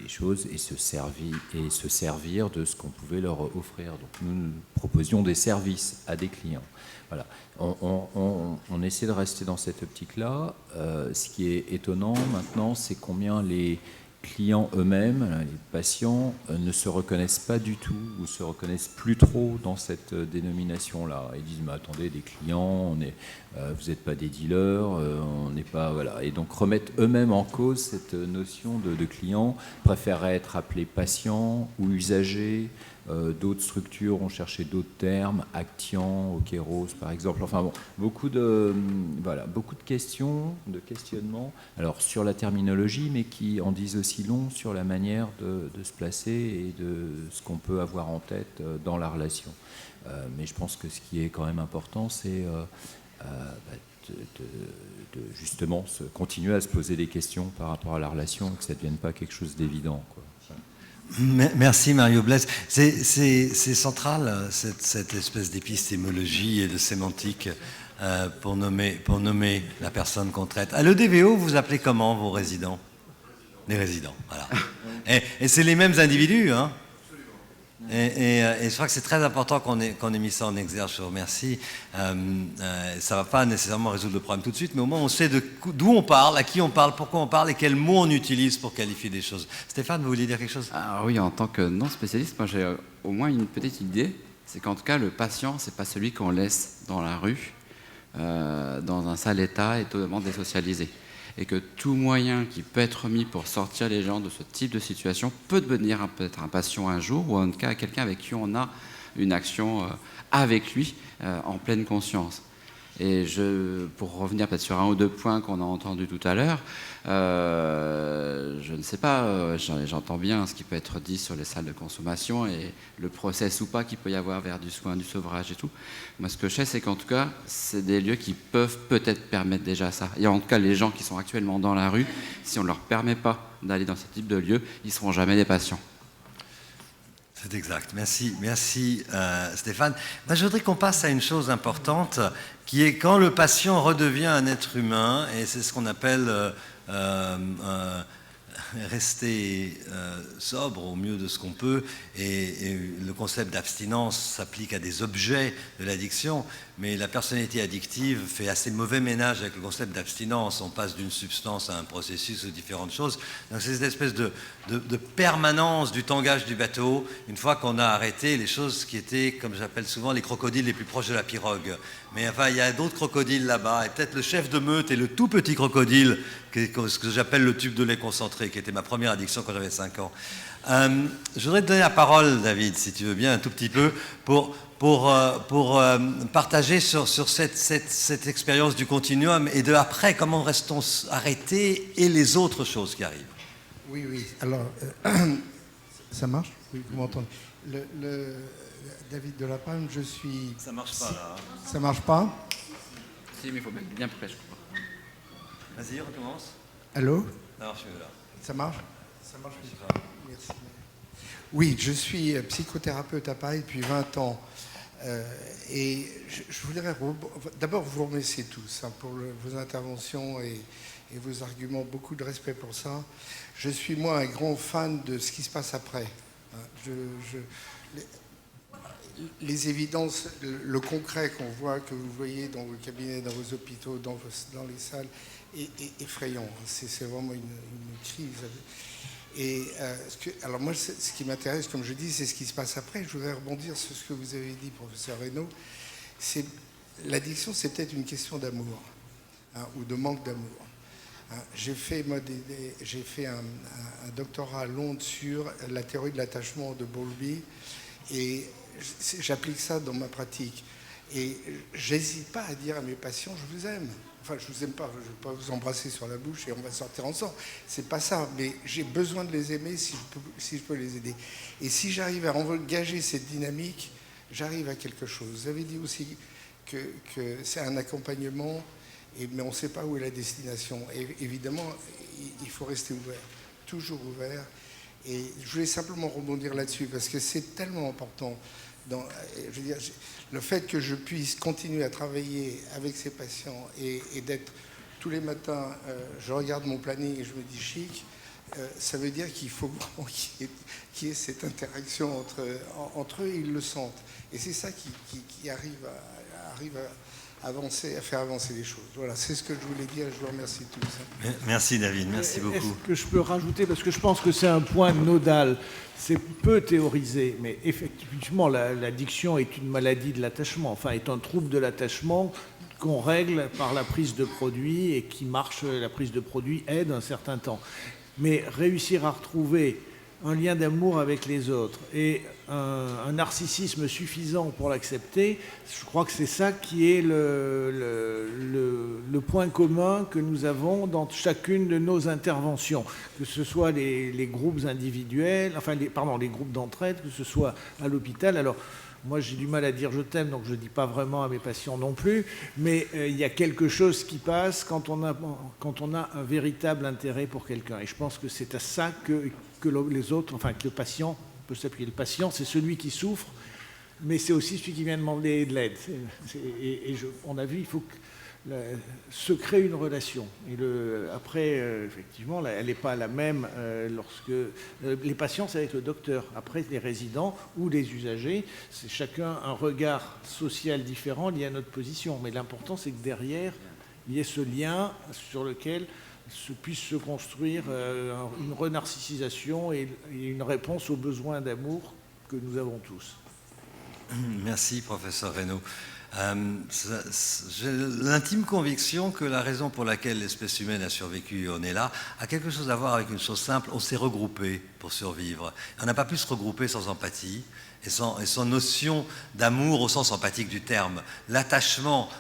choses et se servir de ce qu'on pouvait leur offrir. Donc nous proposions des services à des clients. Voilà. On essaie de rester dans cette optique-là. Ce qui est étonnant maintenant, c'est combien les clients eux-mêmes, les patients, ne se reconnaissent pas du tout ou se reconnaissent plus trop dans cette dénomination-là. Ils disent, mais attendez, des clients, vous n'êtes pas des dealers, on n'est pas... Voilà. Et donc remettent eux-mêmes en cause cette notion de client, préféreraient être appelés patients ou usagers. D'autres structures ont cherché d'autres termes, Actian, Okeros par exemple. Enfin bon, beaucoup de questions, de questionnements, alors sur la terminologie, mais qui en disent aussi long sur la manière de se placer et de ce qu'on peut avoir en tête dans la relation. Mais je pense que ce qui est quand même important, c'est de justement continuer à se poser des questions par rapport à la relation, que ça ne devienne pas quelque chose d'évident, quoi. Merci Mario Blaise. C'est central cette espèce d'épistémologie et de sémantique pour nommer la personne qu'on traite. À l'EDVO, vous appelez comment vos résidents? Les résidents, voilà. Et c'est les mêmes individus, hein? Et je crois que c'est très important qu'on ait mis ça en exergue, je vous remercie. Ça ne va pas nécessairement résoudre le problème tout de suite, mais au moins on sait d'où on parle, à qui on parle, pourquoi on parle et quels mots on utilise pour qualifier des choses. Stéphane, vous vouliez dire quelque chose? Oui, en tant que non-spécialiste, moi j'ai au moins une petite idée, c'est qu'en tout cas le patient, c'est pas celui qu'on laisse dans la rue, dans un sale état et totalement désocialisé. Et que tout moyen qui peut être mis pour sortir les gens de ce type de situation peut devenir peut-être un patient un jour, ou en tout cas quelqu'un avec qui on a une action avec lui en pleine conscience. Et pour revenir peut-être sur un ou deux points qu'on a entendus tout à l'heure, je ne sais pas, j'entends bien ce qui peut être dit sur les salles de consommation et le process ou pas qu'il peut y avoir vers du soin, du sevrage et tout. Moi, ce que je sais, c'est qu'en tout cas, c'est des lieux qui peuvent peut-être permettre déjà ça. Et en tout cas, les gens qui sont actuellement dans la rue, si on ne leur permet pas d'aller dans ce type de lieu, ils ne seront jamais des patients. C'est exact. Merci Stéphane. Ben, je voudrais qu'on passe à une chose importante qui est quand le patient redevient un être humain, et c'est ce qu'on appelle rester sobre au mieux de ce qu'on peut, et le concept d'abstinence s'applique à des objets de l'addiction, mais la personnalité addictive fait assez mauvais ménage avec le concept d'abstinence. On passe d'une substance à un processus ou différentes choses. Donc c'est cette espèce de permanence du tangage du bateau, une fois qu'on a arrêté les choses qui étaient, comme j'appelle souvent, les crocodiles les plus proches de la pirogue. Mais enfin, il y a d'autres crocodiles là-bas, et peut-être le chef de meute et le tout petit crocodile, ce que j'appelle le tube de lait concentré, qui était ma première addiction quand j'avais 5 ans. Je voudrais te donner la parole, David, si tu veux bien, un tout petit peu, pour partager sur cette expérience du continuum et de après, comment restons arrêtés et les autres choses qui arrivent. Oui. Alors, ça marche? Oui, vous m'entendez. David Delapalme, je suis... Ça marche pas, là. Hein. Ça marche pas? Si, mais il faut mettre bien près, je crois. Vas-y, recommence. Allô? Alors, je suis là. Ça marche? Ça marche. Merci. Oui, je suis psychothérapeute à Paris depuis 20 ans. Et je voudrais d'abord vous remercier tous pour vos interventions et vos arguments. Beaucoup de respect pour ça. Je suis, moi, un grand fan de ce qui se passe après. Les évidences, le concret qu'on voit, que vous voyez dans vos cabinets, dans vos hôpitaux, dans les salles, est effrayant. C'est vraiment une crise. Et alors moi, ce qui m'intéresse, comme je dis, c'est ce qui se passe après. Je voudrais rebondir sur ce que vous avez dit, professeur Reynaud. L'addiction, c'est peut-être une question d'amour, ou de manque d'amour. J'ai fait un doctorat à Londres sur la théorie de l'attachement de Bowlby, et j'applique ça dans ma pratique. Et j'hésite pas à dire à mes patients, je vous aime. enfin, je vous aime pas, je ne vais pas vous embrasser sur la bouche et on va sortir ensemble. C'est pas ça, mais j'ai besoin de les aimer si je peux les aider. Et si j'arrive à engager cette dynamique, j'arrive à quelque chose. Vous avez dit aussi que c'est un accompagnement, mais on ne sait pas où est la destination. Et évidemment, il faut rester ouvert, toujours ouvert. Et je voulais simplement rebondir là-dessus, parce que c'est tellement important. Je veux dire, le fait que je puisse continuer à travailler avec ces patients et d'être tous les matins, je regarde mon planning et je me dis chic, ça veut dire qu'il faut vraiment qu'il y ait cette interaction entre eux, et ils le sentent. Et c'est ça qui arrive à avancer, à faire avancer les choses. Voilà, c'est ce que je voulais dire. Je vous remercie tous. Merci David, merci beaucoup. Est-ce que je peux rajouter, parce que je pense que c'est un point nodal, c'est peu théorisé, mais effectivement l'addiction est une maladie de l'attachement, enfin est un trouble de l'attachement qu'on règle par la prise de produits et qui marche, la prise de produits aide un certain temps. Mais réussir à retrouver un lien d'amour avec les autres et un narcissisme suffisant pour l'accepter, je crois que c'est ça qui est le point commun que nous avons dans chacune de nos interventions, que ce soit les groupes individuels, enfin les groupes d'entraide, que ce soit à l'hôpital. Alors moi j'ai du mal à dire je t'aime, donc je ne dis pas vraiment à mes patients non plus, mais il y a quelque chose qui passe quand on a un véritable intérêt pour quelqu'un. Et je pense que c'est à ça que les autres, enfin que le patient, on peut s'appuyer. Le patient, c'est celui qui souffre, mais c'est aussi celui qui vient demander de l'aide. On a vu, il faut se créer une relation. Et après, effectivement, elle n'est pas la même lorsque... les patients, c'est avec le docteur. Après, les résidents ou les usagers, c'est chacun un regard social différent lié à notre position. Mais l'important, c'est que derrière, il y ait ce lien sur lequel puisse se construire une renarcissisation et une réponse aux besoins d'amour que nous avons tous. Merci, professeur Reynaud. J'ai l'intime conviction que la raison pour laquelle l'espèce humaine a survécu, on est là, a quelque chose à voir avec une chose simple, on s'est regroupé pour survivre. On n'a pas pu se regrouper sans empathie et sans notion d'amour au sens empathique du terme. L'attachement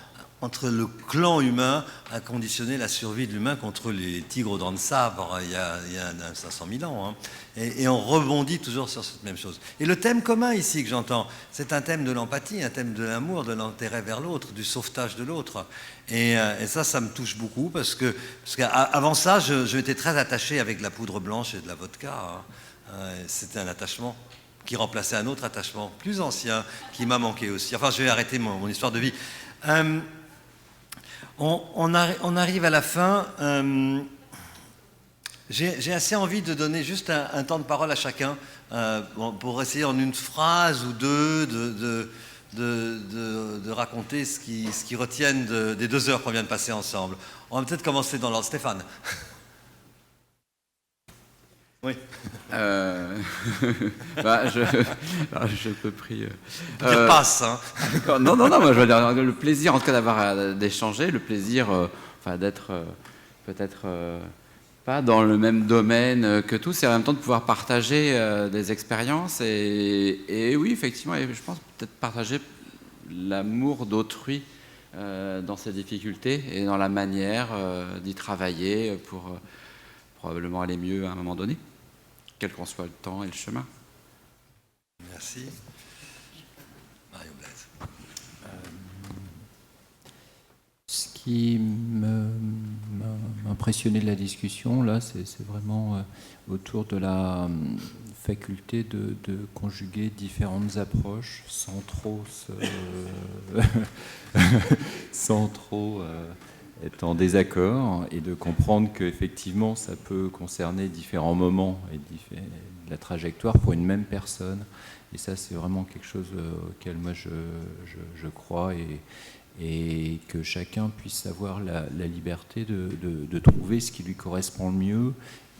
entre le clan humain a conditionné la survie de l'humain contre les tigres aux dents de sabre il y a 500 000 ans. Hein. Et on rebondit toujours sur cette même chose. Et le thème commun ici que j'entends, c'est un thème de l'empathie, un thème de l'amour, de l'intérêt vers l'autre, du sauvetage de l'autre. Et ça me touche beaucoup parce qu'avant ça, je m'étais très attaché avec de la poudre blanche et de la vodka. Hein. C'était un attachement qui remplaçait un autre attachement plus ancien qui m'a manqué aussi. Enfin, je vais arrêter mon histoire de vie. On arrive à la fin. J'ai assez envie de donner juste un temps de parole à chacun pour essayer en une phrase ou deux de raconter ce qu'ils retiennent des 2 heures qu'on vient de passer ensemble. On va peut-être commencer dans l'ordre. Stéphane. Oui. Je peux prier. Je passe. Hein. Non, moi, je veux dire, le plaisir, en tout cas, d'échanger, le plaisir, d'être peut-être pas dans le même domaine que tous, et en même temps de pouvoir partager des expériences. Et oui, effectivement, je pense peut-être partager l'amour d'autrui dans ses difficultés et dans la manière d'y travailler pour probablement aller mieux à un moment donné, quel qu'en soit le temps et le chemin. Merci. Mario Blaise. Ce qui m'a impressionné de la discussion, là, c'est vraiment autour de la faculté de conjuguer différentes approches sans trop être en désaccord et de comprendre qu'effectivement ça peut concerner différents moments et la trajectoire pour une même personne. Et ça, c'est vraiment quelque chose auquel moi je crois, et que chacun puisse avoir la liberté de trouver ce qui lui correspond le mieux.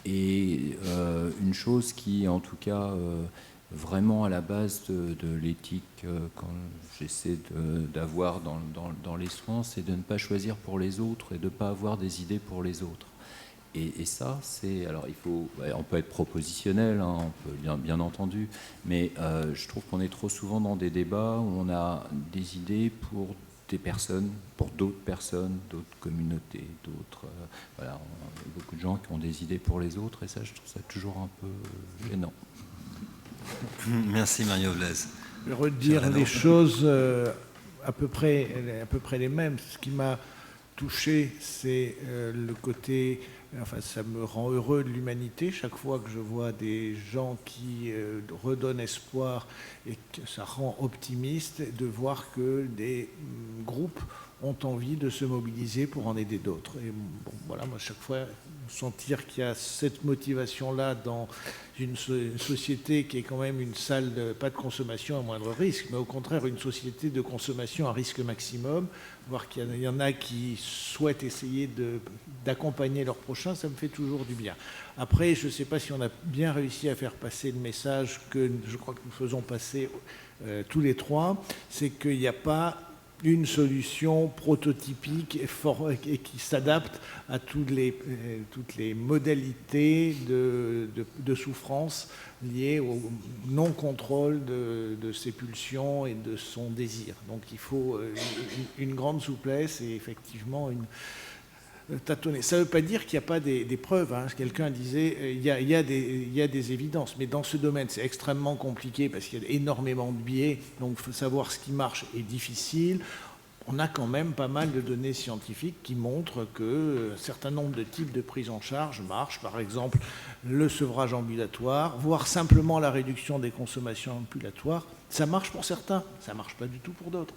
Et une chose qui, en tout cas, vraiment à la base de l'éthique quand j'essaie d'avoir dans les soins, c'est de ne pas choisir pour les autres et de ne pas avoir des idées pour les autres. Et ça, c'est... Alors, on peut être propositionnel, hein, on peut bien entendu, mais je trouve qu'on est trop souvent dans des débats où on a des idées pour des personnes, pour d'autres personnes, d'autres communautés, d'autres... voilà, il y a beaucoup de gens qui ont des idées pour les autres, et ça, je trouve ça toujours un peu gênant. Merci Mario Blaise. Je vais redire les choses à peu près les mêmes. Ce qui m'a touché, c'est le côté... Enfin, ça me rend heureux de l'humanité chaque fois que je vois des gens qui redonnent espoir et que ça rend optimiste de voir que des groupes ont envie de se mobiliser pour en aider d'autres. Et bon, voilà, moi, chaque fois, sentir qu'il y a cette motivation-là dans une société qui est quand même une salle, pas de consommation à moindre risque, mais au contraire une société de consommation à risque maximum, voir qu'il y en a qui souhaitent essayer d'accompagner leurs prochains, ça me fait toujours du bien. Après, je ne sais pas si on a bien réussi à faire passer le message que je crois que nous faisons passer tous les trois, c'est qu'il n'y a pas une solution prototypique et qui s'adapte à toutes les modalités de souffrance liées au non-contrôle de ses pulsions et de son désir. Donc il faut une grande souplesse et effectivement tâtonner. Ça ne veut pas dire qu'il n'y a pas des preuves. Hein. Quelqu'un disait il y a des évidences, mais dans ce domaine, c'est extrêmement compliqué parce qu'il y a énormément de biais. Donc, savoir ce qui marche est difficile. On a quand même pas mal de données scientifiques qui montrent qu'un certain nombre de types de prise en charge marchent. Par exemple, le sevrage ambulatoire, voire simplement la réduction des consommations ambulatoires. Ça marche pour certains, ça ne marche pas du tout pour d'autres.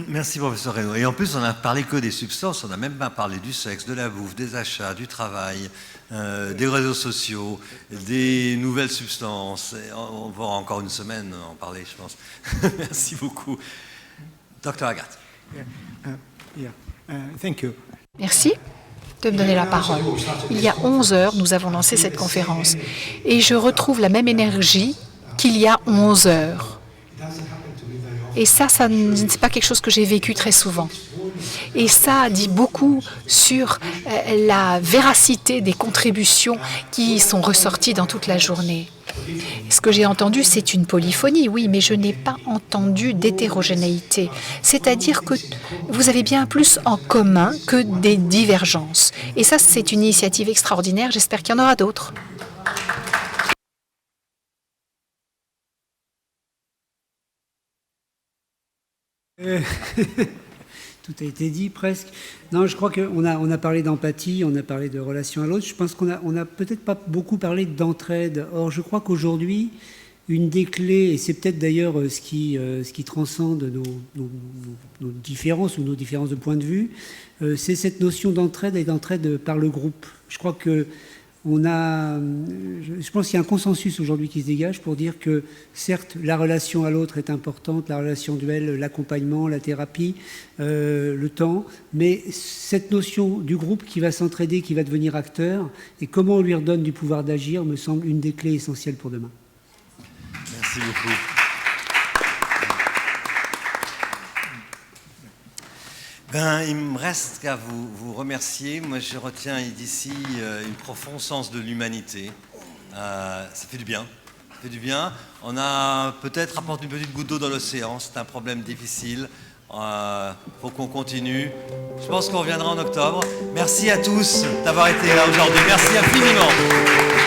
Merci professeur Reynaud. Et en plus, on n'a parlé que des substances, on n'a même pas parlé du sexe, de la bouffe, des achats, du travail, des réseaux sociaux, des nouvelles substances. On va encore une semaine en parler, je pense. Merci beaucoup. Dr. Agathe. Thank you. Merci de me donner la parole. Il y a 11 heures, nous avons lancé cette conférence et je retrouve la même énergie qu'il y a 11 heures. Et ça c'est pas quelque chose que j'ai vécu très souvent. Et ça dit beaucoup sur la véracité des contributions qui sont ressorties dans toute la journée. Ce que j'ai entendu, c'est une polyphonie, oui, mais je n'ai pas entendu d'hétérogénéité. C'est-à-dire que vous avez bien plus en commun que des divergences. Et ça, c'est une initiative extraordinaire. J'espère qu'il y en aura d'autres. Tout a été dit presque. Non, je crois qu'on a parlé d'empathie, on a parlé de relation à l'autre. Je pense qu'on a peut-être pas beaucoup parlé d'entraide. Or, je crois qu'aujourd'hui, une des clés, et c'est peut-être d'ailleurs ce qui transcende nos différences ou nos différences de point de vue, c'est cette notion d'entraide et d'entraide par le groupe. Je crois que je pense qu'il y a un consensus aujourd'hui qui se dégage pour dire que, certes, la relation à l'autre est importante, la relation duel, l'accompagnement, la thérapie, le temps, mais cette notion du groupe qui va s'entraider, qui va devenir acteur, et comment on lui redonne du pouvoir d'agir, me semble une des clés essentielles pour demain. Merci beaucoup. Il me reste qu'à vous remercier. Moi, je retiens d'ici un profond sens de l'humanité. Ça fait du bien. Ça fait du bien. On a peut-être apporté une petite goutte d'eau dans l'océan. C'est un problème difficile. Faut qu'on continue. Je pense qu'on reviendra en octobre. Merci à tous d'avoir été là aujourd'hui. Merci infiniment.